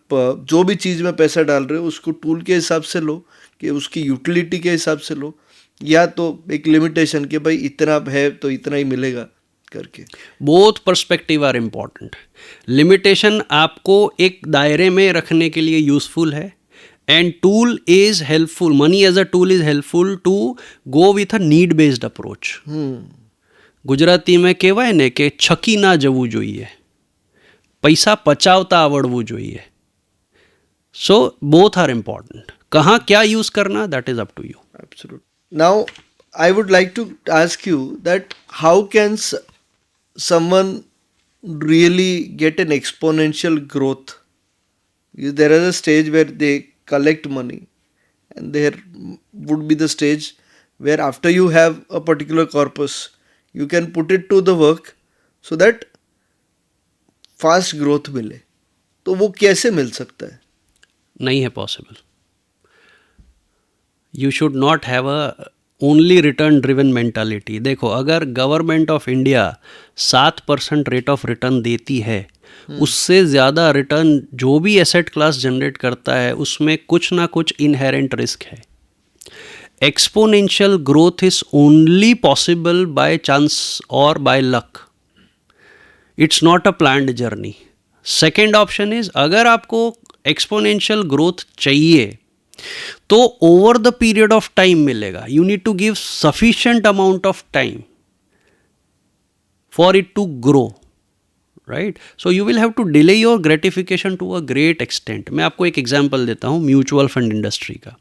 जो भी चीज़ में पैसा डाल रहे हो उसको टूल के हिसाब से लो, कि उसकी यूटिलिटी के हिसाब से लो, या तो एक लिमिटेशन कि भाई इतना है तो इतना ही मिलेगा करके. Both perspective are important. Limitation आपको एक दायरे में रखने के लिए यूजफुल है, and tool is helpful, money as a tool is helpful to go with a need based approach. Gujarati में કહેવાય ને કે છકી ના જવું જોઈએ, પૈસા પચાવતા આવડવું જોઈએ. So both are important. कहाँ क्या यूज करना, that is up to you. Absolutely. Now I would like to ask you that how can someone really get an exponential growth? There is a stage where they collect money, and there would be the stage where after you have a particular corpus, you can put it to the work so that fast growth मिले. तो वो कैसे मिल सकता है? नहीं है possible. You should not have a only return driven mentality. देखो, अगर government of India 7% rate of return देती है, उससे ज़्यादा रिटर्न जो भी एसेट क्लास जनरेट करता है उसमें कुछ ना कुछ इनहेरेंट रिस्क है. Exponential growth is only possible by chance और by luck. It's not a planned journey. Second option is, अगर आपको एक्सपोनेंशियल ग्रोथ चाहिए तो over the period of time मिलेगा. You need to give sufficient amount of time for it to grow, right? So you will have to delay your gratification to a great extent. मैं आपको एक example देता हूँ mutual fund industry का.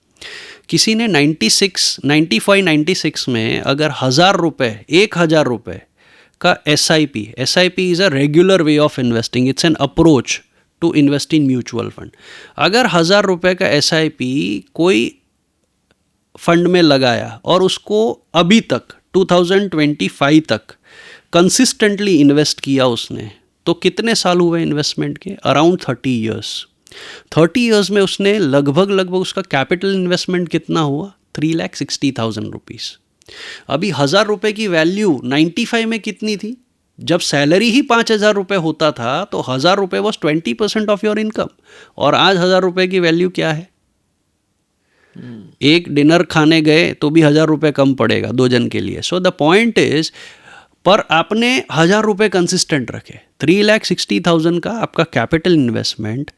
किसी ने 95-96 में अगर 1,000 रुपये का SIP is a regular way of investing, it's an approach to invest in mutual fund. अगर 1,000 रुपये का SIP कोई फंड में लगाया और उसको अभी तक 2025 तक कंसिस्टेंटली इन्वेस्ट किया उसने, तो कितने साल हुए इन्वेस्टमेंट के? Around 30 years. 30 ईयर्स में उसने लगभग उसका कैपिटल इन्वेस्टमेंट कितना हुआ? 3,60,000 रुपीज़. अभी 1,000 रुपये की वैल्यू 95 में कितनी थी? जब सैलरी ही 5,000 रुपये होता था तो 1,000 रुपये वॉज 20% ऑफ योर इनकम, और आज 1,000 रुपये की वैल्यू क्या है? एक डिनर खाने गए तो भी 1,000 रुपये कम पड़ेगा 2 जन के लिए. सो द पॉइंट इज, पर आपने 1,000 रुपये कंसिस्टेंट रखे, 3,60,000 का आपका capital investment.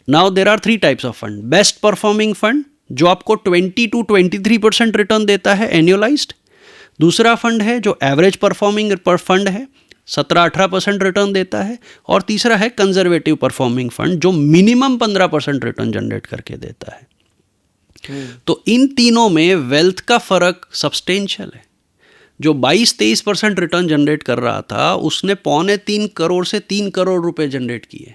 Now there are 3 types of fund. Best performing fund जो आपको 20 to 23% रिटर्न देता है एन्युअलाइज्ड. दूसरा फंड है जो एवरेज परफॉर्मिंग पर फंड है, 17-18% रिटर्न देता है. और तीसरा है कंजर्वेटिव परफॉर्मिंग फंड जो मिनिमम 15% रिटर्न जनरेट करके देता है. तो इन तीनों में वेल्थ का फर्क सब्सटेंशियल है. जो 22-23% रिटर्न जनरेट कर रहा था उसने 2.25 करोड़ से 3 करोड़ रुपए जनरेट किए.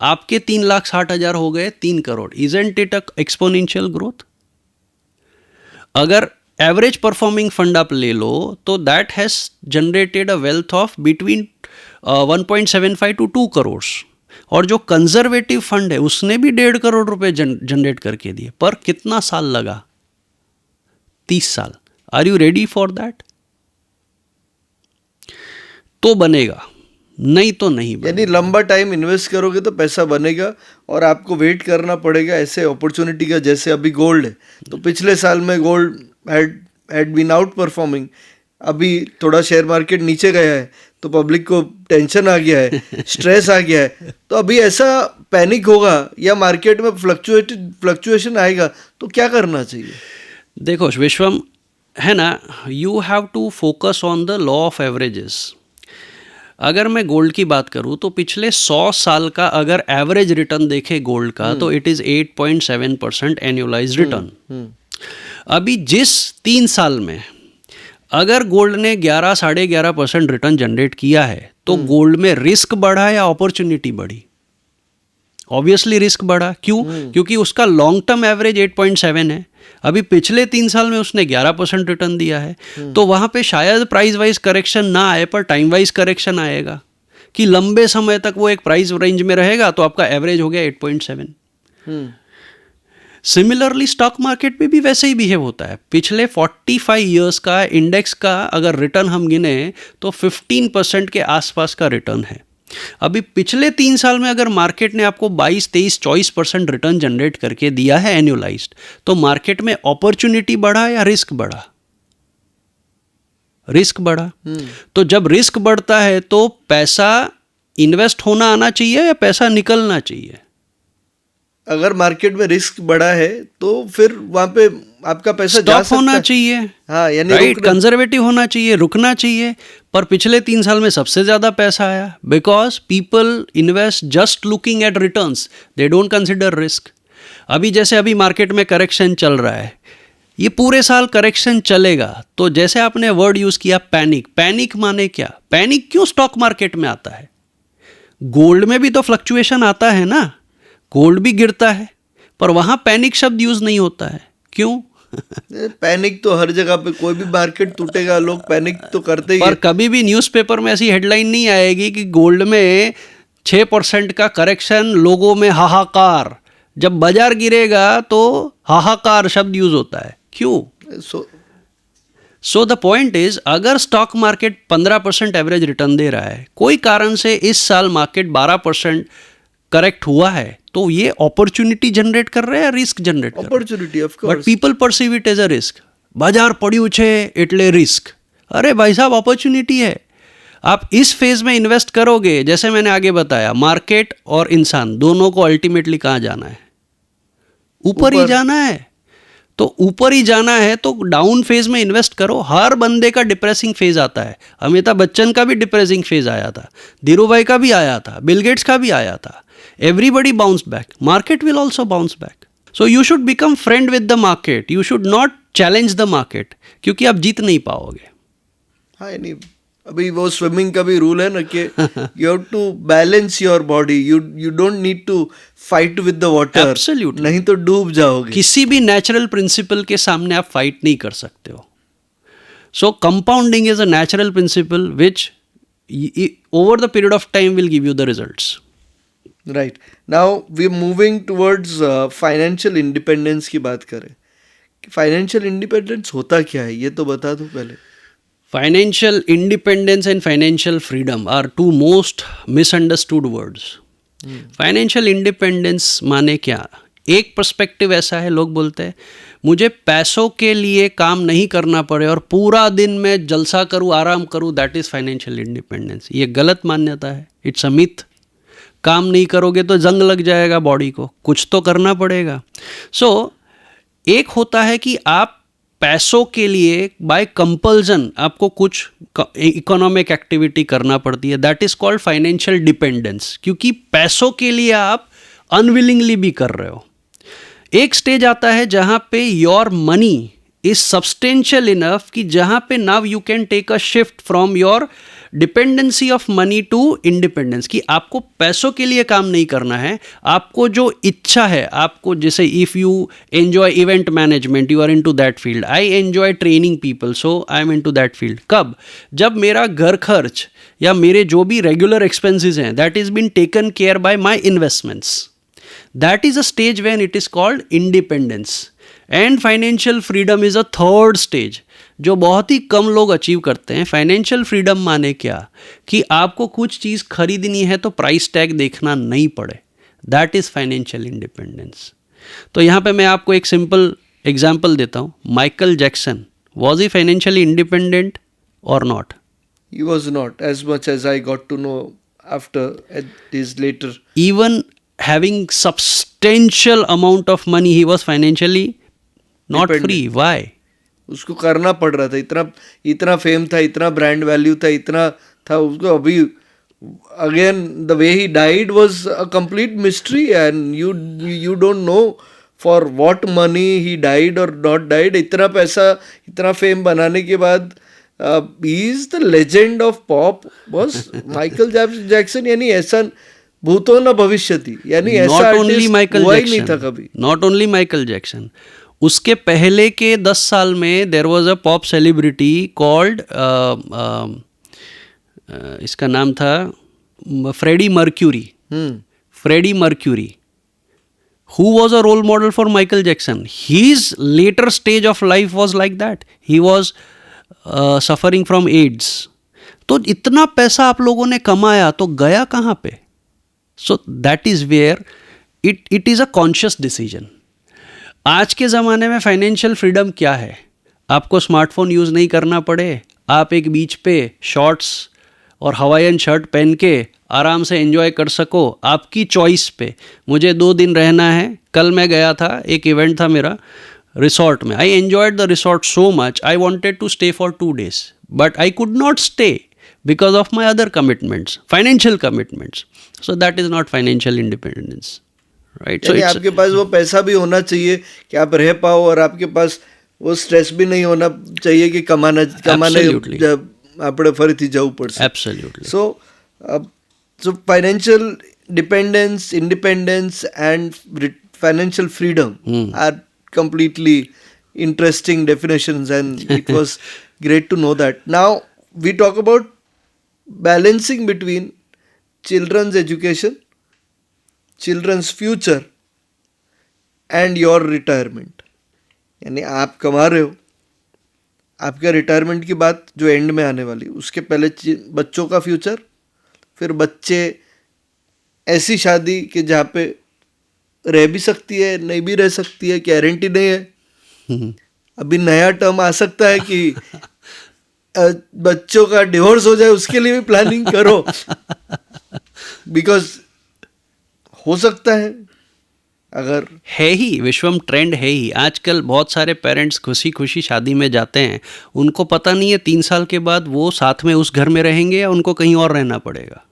आपके 3,60,000 हो गए 3 crore. Isn't it a exponential growth? अगर एवरेज परफॉर्मिंग फंड आप ले लो तो that has generated a wealth of between 1.75 to 2 crore. और जो कंजर्वेटिव फंड है उसने भी 1.5 करोड़ रुपए जनरेट करके दिए. पर कितना साल लगा? 30 साल. Are you ready for that? तो बनेगा, नहीं तो नहीं बनेगा. यानी लंबा टाइम इन्वेस्ट करोगे तो पैसा बनेगा, और आपको वेट करना पड़ेगा ऐसे अपॉर्चुनिटी का. जैसे अभी गोल्ड है, तो पिछले साल में gold had been outperforming. अभी थोड़ा शेयर मार्केट नीचे गया है तो पब्लिक को टेंशन आ गया है, स्ट्रेस आ गया है. तो अभी ऐसा पैनिक होगा या मार्केट में फ्लक्चुएशन आएगा तो क्या करना चाहिए? देखो विश्वम, है ना, you have to focus on the law of averages. अगर मैं गोल्ड की बात करूं तो पिछले 100 साल का अगर एवरेज रिटर्न देखे गोल्ड का तो इट इज़ 8.7% एनुअलाइज रिटर्न. अभी जिस 3 साल में अगर गोल्ड ने 11-11.5% रिटर्न जनरेट किया है तो गोल्ड में रिस्क बढ़ा या अपॉर्चुनिटी बढ़ी? ऑब्वियसली रिस्क बढ़ा. क्यों? क्योंकि उसका लॉन्ग टर्म एवरेज 8.7 है. अभी पिछले 3 साल में उसने 11% रिटर्न दिया है. तो वहाँ पे शायद प्राइस वाइज करेक्शन ना आए पर टाइम वाइज करेक्शन आएगा कि लंबे समय तक वो एक प्राइस रेंज में रहेगा तो आपका एवरेज हो गया 8.7. सिमिलरली स्टॉक मार्केट में भी वैसे ही बिहेव होता है. पिछले 45 ईयर्स का इंडेक्स का अगर रिटर्न हम गिने तो 15% के आसपास का रिटर्न है. अभी पिछले 3 साल में अगर मार्केट ने आपको 22-23-24% रिटर्न जनरेट करके दिया है एन्युअलाइज्ड, तो मार्केट में अपॉर्चुनिटी बढ़ा या रिस्क बढ़ा? रिस्क बढ़ा. तो जब रिस्क बढ़ता है तो पैसा इन्वेस्ट होना आना चाहिए या पैसा निकलना चाहिए? अगर मार्केट में रिस्क बढ़ा है तो फिर वहां पे आपका पैसा जा सकता होना चाहिए. हाँ, यानी राइट, कंजर्वेटिव होना चाहिए, रुकना चाहिए. पर पिछले 3 साल में सबसे ज्यादा पैसा आया because people invest just looking at returns, they don't consider risk. अभी जैसे अभी मार्केट में करेक्शन चल रहा है, ये पूरे साल करेक्शन चलेगा. तो जैसे आपने वर्ड यूज किया पैनिक. पैनिक माने क्या? पैनिक क्यों स्टॉक मार्केट में आता है? गोल्ड में भी तो फ्लक्चुएशन आता है ना, गोल्ड भी गिरता है, पर वहां पैनिक शब्द यूज नहीं होता है. क्यों? पैनिक तो हर जगह पे, कोई भी मार्केट टूटेगा लोग पैनिक तो करते ही. पर कभी भी न्यूज़पेपर में ऐसी हेडलाइन नहीं आएगी कि गोल्ड में 6% का करेक्शन, लोगों में हाहाकार. जब बाजार गिरेगा तो हाहाकार शब्द यूज होता है. क्यों? सो द पॉइंट इज, अगर स्टॉक मार्केट 15% एवरेज रिटर्न दे रहा है, कोई कारण से इस साल मार्केट 12% करेक्ट हुआ है, तो ये अपॉर्चुनिटी जनरेट कर रहे हैं, रिस्क जनरेट कर रहे हैं? Opportunity, of course. But people perceive it as a risk. बाजार पड़્યું છે એટલે रिस्क. अरे भाई साहब, अपॉर्चुनिटी है. आप इस फेज में इन्वेस्ट करोगे, जैसे मैंने आगे बताया, मार्केट और इंसान दोनों को अल्टीमेटली कहाँ जाना है? ऊपर ही जाना है. तो ऊपर ही जाना है तो डाउन फेज में इन्वेस्ट करो. हर बंदे का डिप्रेसिंग फेज आता है. अमिताभ बच्चन का भी डिप्रेसिंग फेज आया था, धीरू भाई का भी आया था, बिल गेट्स का भी आया था. Everybody bounce back. Market will also bounce back. So you should become friend with the market. You should not challenge the market. क्योंकि आप जीत नहीं पाओगे. हाँ, नहीं, अभी वो स्विमिंग का भी रूल है ना कि you have to balance your body. You don't need to fight with the water. Absolutely. नहीं तो डूब जाओगे. किसी भी नेचुरल प्रिंसिपल के सामने आप फाइट नहीं कर सकते हो. So compounding is a natural principle which over the period of time will give you the results. Right. Now we are moving towards financial independence की बात करें कि फाइनेंशियल इंडिपेंडेंस होता क्या है, ये तो बता दो पहले. Financial independence and financial freedom are two most misunderstood words. Financial independence माने क्या? एक पर्सपेक्टिव ऐसा है, लोग बोलते हैं मुझे पैसों के लिए काम नहीं करना पड़े और पूरा दिन मैं जलसा करूँ, आराम करूँ, दैट इज़ फाइनेंशियल इंडिपेंडेंस. ये गलत मान्यता है. It's a myth. काम नहीं करोगे तो जंग लग जाएगा बॉडी को, कुछ तो करना पड़ेगा. सो एक होता है कि आप पैसों के लिए बाय कंपल्जन आपको कुछ इकोनॉमिक एक्टिविटी करना पड़ती है, that is called financial dependence, क्योंकि पैसों के लिए आप अनविलिंगली भी कर रहे हो. एक स्टेज आता है जहां पे your money is substantial enough कि जहां पे now you can take a shift from your dependency of money to independence, कि आपको पैसों के लिए काम नहीं करना है, आपको जो इच्छा है, आपको जैसे if you enjoy event management, you are into that field. I enjoy training people, so I am into that field. कब? जब मेरा घर खर्च या मेरे जो भी रेगुलर एक्सपेंसेस हैं, that is been taken care by my investments. That is a stage when it is called independence. And financial freedom is a third stage, जो बहुत ही कम लोग अचीव करते हैं. फाइनेंशियल फ्रीडम माने क्या? कि आपको कुछ चीज़ खरीदनी है तो प्राइस टैग देखना नहीं पड़े. That is financial independence. तो यहाँ पे मैं आपको एक सिंपल एग्जाम्पल देता हूँ. Michael Jackson, was he financially independent और not? He was not, as much as I got to know after at his later. Even having substantial amount of money, he was financially not Dependent. free. Why? उसको करना पड़ रहा था. इतना fame था, इतना brand value था, इतना था उसको. अभी again the way he died was a complete mystery and you don't know for what money he died और नॉट डाइड. इतना पैसा, इतना फेम बनाने के बाद he is the legend of pop was Michael Jackson. यानी ऐसा भूतो न भविष्यति, यानी ऐसा Not only Michael हुआ ही नहीं Jackson. था कभी. Not only Michael Jackson. उसके पहले के 10 साल में there was a pop celebrity called इसका नाम था Freddie Mercury. Freddie Mercury, who was a role model for Michael Jackson. His later stage of life was like that. He was suffering from AIDS. तो इतना पैसा आप लोगों ने कमाया तो गया कहाँ पे? So that is where it is a conscious decision. आज के ज़माने में फाइनेंशियल फ्रीडम क्या है? आपको स्मार्टफोन यूज़ नहीं करना पड़े, आप एक बीच पे शॉर्ट्स और हवाईयन शर्ट पहन के आराम से एंजॉय कर सको, आपकी चॉइस पे. मुझे 2 दिन रहना है. कल मैं गया था, एक इवेंट था मेरा रिसोर्ट में. I enjoyed the resort so much, I wanted to stay for 2 days, but I could not stay because of my other commitments, financial commitments. So that is not financial independence, right? So यानी it's आपके पास वो पैसा भी होना चाहिए कि आप रह पाओ, और आपके पास वो स्ट्रेस भी नहीं होना चाहिए कि कमाने Absolutely. जब આપણે ફરીથી જવું પડશે. absolutely. So financial dependence, independence and financial freedom are completely interesting definitions, and it was great to know that. Now we talk about balancing between children's education, children's future and your retirement. यानी आप कमा रहे हो, आपका retirement की बात जो and में आने वाली, उसके पहले बच्चों का फ्यूचर, फिर बच्चे ऐसी शादी कि जहाँ पे रह भी सकती है, नहीं भी रह सकती है, गारंटी नहीं है. अभी नया टर्म आ सकता है कि बच्चों का डिवोर्स हो जाए, उसके लिए भी प्लानिंग करो, बिकॉज हो सकता है. अगर है ही विश्वम, ट्रेंड है ही. आजकल बहुत सारे पेरेंट्स खुशी खुशी शादी में जाते हैं, उनको पता नहीं है 3 साल के बाद वो साथ में उस घर में रहेंगे या उनको कहीं और रहना पड़ेगा.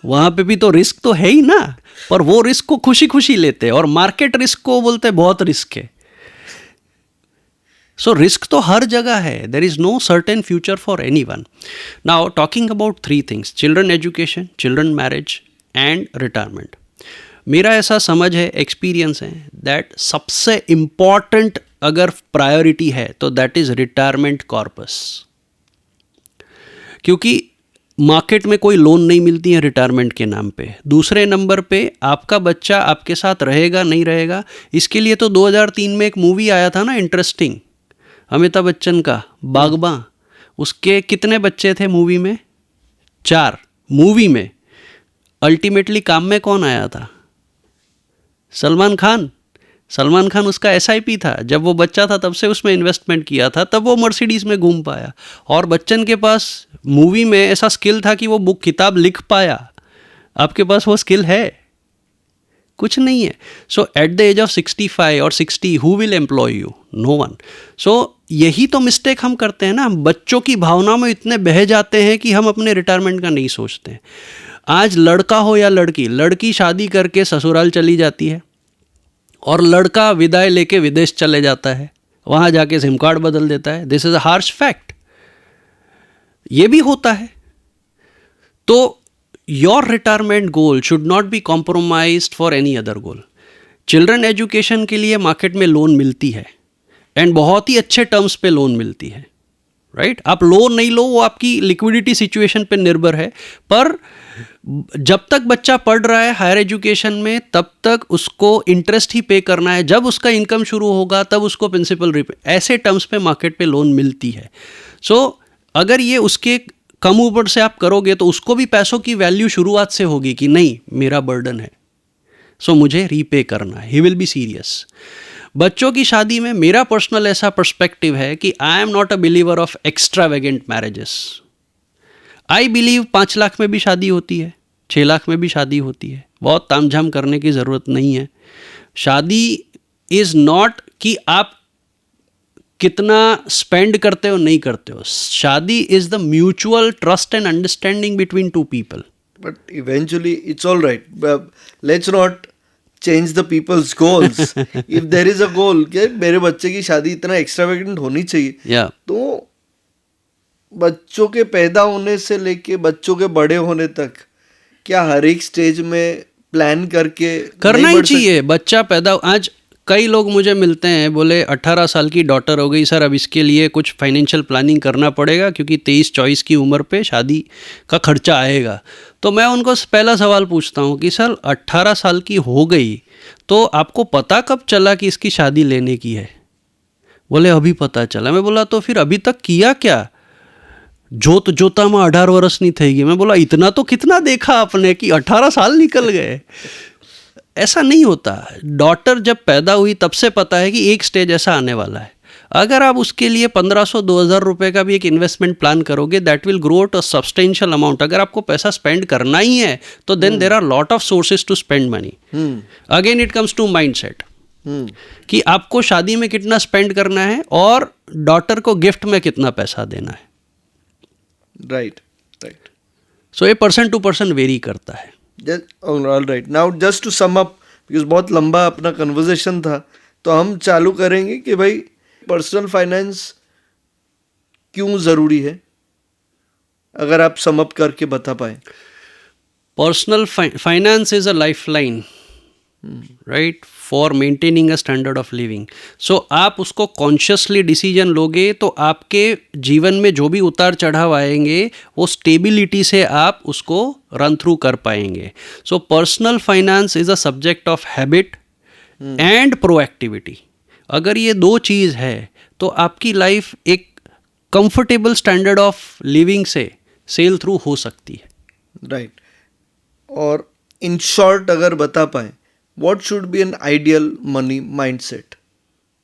वहाँ पे भी तो रिस्क तो है ही ना, पर वो रिस्क को खुशी खुशी लेते हैं और मार्केट रिस्क को बोलते हैं बहुत रिस्क है. सो रिस्क तो हर जगह है. There is no certain future for anyone. Now talking about 3 things, children education, children marriage and retirement. मेरा ऐसा समझ है, एक्सपीरियंस है, दैट सबसे इम्पॉर्टेंट अगर प्रायोरिटी है तो दैट इज़ रिटायरमेंट कॉर्पस. क्योंकि मार्केट में कोई लोन नहीं मिलती है रिटायरमेंट के नाम पे। दूसरे नंबर पे आपका बच्चा आपके साथ रहेगा नहीं रहेगा, इसके लिए तो 2003 में एक मूवी आया था ना इंटरेस्टिंग, अमिताभ बच्चन का, बागबां। उसके कितने बच्चे थे मूवी में? 4। मूवी में अल्टीमेटली काम में कौन आया था? सलमान खान। सलमान खान उसका SIP था, जब वो बच्चा था तब से उसमें इन्वेस्टमेंट किया था, तब वो मर्सिडीज़ में घूम पाया। और बच्चन के पास मूवी में ऐसा स्किल था कि वो बुक किताब लिख पाया। आपके पास वो स्किल है? कुछ नहीं है। So at the age of 65 और 60 who will employ you? No one. So यही तो मिस्टेक हम करते हैं ना, हम बच्चों की भावनाओं में इतने बह जाते हैं कि हम अपने रिटायरमेंट का नहीं सोचते हैं। आज लड़का हो या लड़की, लड़की शादी करके ससुराल चली जाती है और लड़का विदाई लेके विदेश चले जाता है, वहाँ जाके सिम कार्ड बदल देता है। This is a harsh fact. ये भी होता है। तो your retirement goal should not be compromised for any other goal. Children education के लिए मार्केट में लोन मिलती है एंड बहुत ही अच्छे टर्म्स पे लोन मिलती है, राइट? आप लो नहीं लो वो आपकी लिक्विडिटी सिचुएशन पे निर्भर है, पर जब तक बच्चा पढ़ रहा है हायर एजुकेशन में तब तक उसको इंटरेस्ट ही पे करना है। जब उसका इनकम शुरू होगा तब उसको प्रिंसिपल रिपे, ऐसे टर्म्स पे मार्केट पे लोन मिलती है। सो अगर ये उसके कम ऊपर से आप करोगे तो उसको भी पैसों की वैल्यू शुरुआत से होगी कि नहीं मेरा बर्डन है, सो मुझे रीपे करना है। He will be serious. बच्चों की शादी में मेरा पर्सनल ऐसा पर्सपेक्टिव है कि I am not a believer of extravagant marriages. I believe 5 lakh में भी शादी होती है, 6 लाख में भी शादी होती है, बहुत तामझाम करने की ज़रूरत नहीं है। शादी इज़ नॉट कि आप कितना स्पेंड करते हो नहीं करते हो। शादी is the mutual trust and understanding between 2 people. But eventually, it's all right. But let's not change the people's goals. If there is a goal कि मेरे बच्चे की शादी इतना एक्स्ट्रावेगेंट होनी चाहिए, Yeah. तो बच्चों के पैदा होने से लेके बच्चों के बड़े होने तक क्या हर एक स्टेज में प्लान करके करना नहीं ही बढ़ चाहिए। बच्चा पैदा, आज कई लोग मुझे मिलते हैं, बोले 18 साल की डॉटर हो गई सर, अब इसके लिए कुछ फाइनेंशियल प्लानिंग करना पड़ेगा क्योंकि 23-24 की उम्र पे शादी का खर्चा आएगा। तो मैं उनको पहला सवाल पूछता हूँ कि सर 18 साल की हो गई तो आपको पता कब चला कि इसकी शादी लेने की है? बोले अभी पता चला। मैं बोला तो फिर अभी तक किया क्या? जोत जोता में 18 वर्ष नहीं थे। मैं बोला इतना तो कितना देखा आपने कि 18 साल निकल गए? ऐसा नहीं होता। डॉटर जब पैदा हुई तब से पता है कि एक स्टेज ऐसा आने वाला है। अगर आप उसके लिए 1500-2000 रुपये का भी एक इन्वेस्टमेंट प्लान करोगे, that will grow to a substantial amount. अगर आपको पैसा स्पेंड करना ही है तो then there are lot of sources to spend money. Again it comes to mindset कि आपको शादी में कितना स्पेंड करना है और डॉटर को गिफ्ट में कितना पैसा देना है। राइट। सो ये पर्सन टू पर्सन वेरी करता है। All right. Now just to sum up, because बहुत लंबा अपना कन्वर्सेशन था, तो हम चालू करेंगे कि भाई पर्सनल फाइनेंस क्यों ज़रूरी है, अगर आप सम अप करके बता पाए। Personal finance is a lifeline, right, for maintaining a standard of living. So आप उसको कॉन्शियसली डिसीजन लोगे तो आपके जीवन में जो भी उतार चढ़ाव आएंगे वो स्टेबिलिटी से आप उसको रन थ्रू कर पाएंगे। So personal finance is a subject of habit and proactivity. अगर ये 2 चीज़ है तो आपकी लाइफ एक कंफर्टेबल स्टैंडर्ड ऑफ लिविंग से सेल थ्रू हो सकती है। राइट। और इन शॉर्ट अगर बता पाए, what should be an ideal money mindset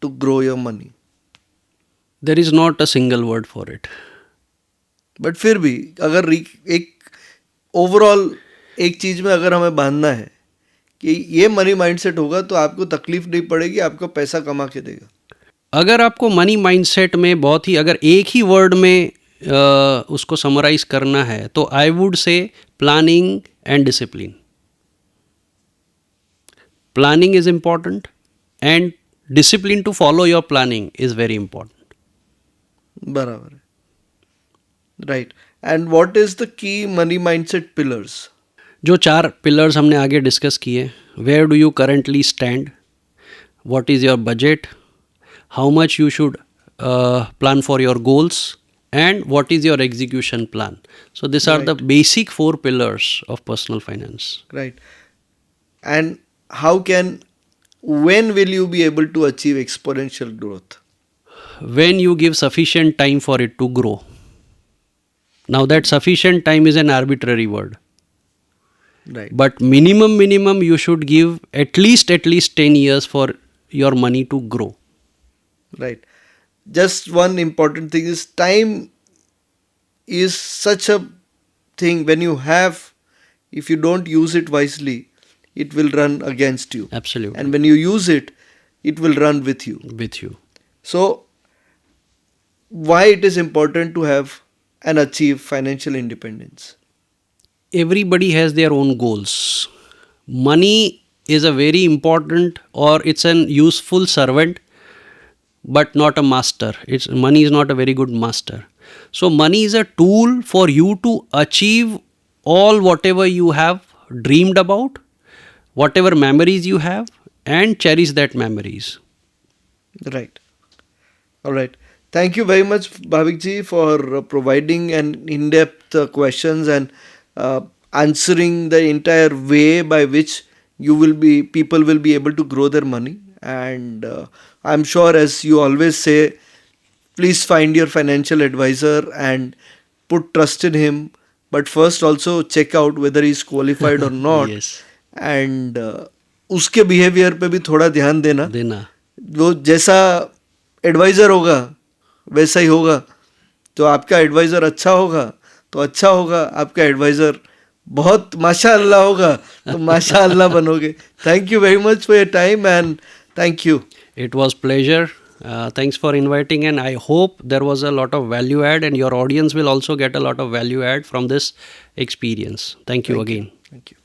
to grow your money? There is not a single word for it. But फिर भी अगर एक ओवरऑल एक चीज़ में अगर हमें बांधना है कि ये मनी माइंडसेट होगा तो आपको तकलीफ नहीं पड़ेगी, आपको पैसा कमा के देगा। अगर आपको मनी माइंडसेट में बहुत ही, अगर एक ही वर्ड में उसको समराइज करना है तो I would say planning and discipline. Planning is important and discipline to follow your planning is very important. बराबर है। Right. And what is the key money mindset pillars? जो 4 पिलर्स हमने आगे डिस्कस किए, where do you currently stand, what is your budget, how much you should plan for your goals and what is your execution plan. So these are the basic 4 pillars of personal finance. Right. And when will you be able to achieve exponential growth? When you give sufficient time for it to grow. Now that sufficient time is an arbitrary word. Right. But minimum you should give at least 10 years for your money to grow. Right. Just one important thing is time is such a thing when you have, if you don't use it wisely, it will run against you. Absolutely. And when you use it, it will run with you. With you. So, why it is important to have and achieve financial independence? Everybody has their own goals. Money is a very important, or it's an useful servant, but not a master. Money is not a very good master. So money is a tool for you to achieve all whatever you have dreamed about, whatever memories you have, and cherish that memories. Right. All right. Thank you very much, Bhavik-ji, for providing an in-depth questions and answering the entire way by which people will be able to grow their money. And I'm sure, as you always say, please find your financial advisor and put trust in him. But first also check out whether he's qualified or not. Yes. And उसके behaviour पे भी थोड़ा ध्यान देना. वो जैसा adviser होगा वैसा ही होगा. तो आपका एडवाइज़र अच्छा होगा तो अच्छा होगा. आपका एडवाइज़र बहुत माशाअल्लाह होगा तो माशाअल्लाह बनोगे. Thank you very much for your time and thank you. It was pleasure. Thanks for inviting, and I hope there was a lot of value add, and your audience will also get a lot of value add from this experience. Thank you again. Thank you.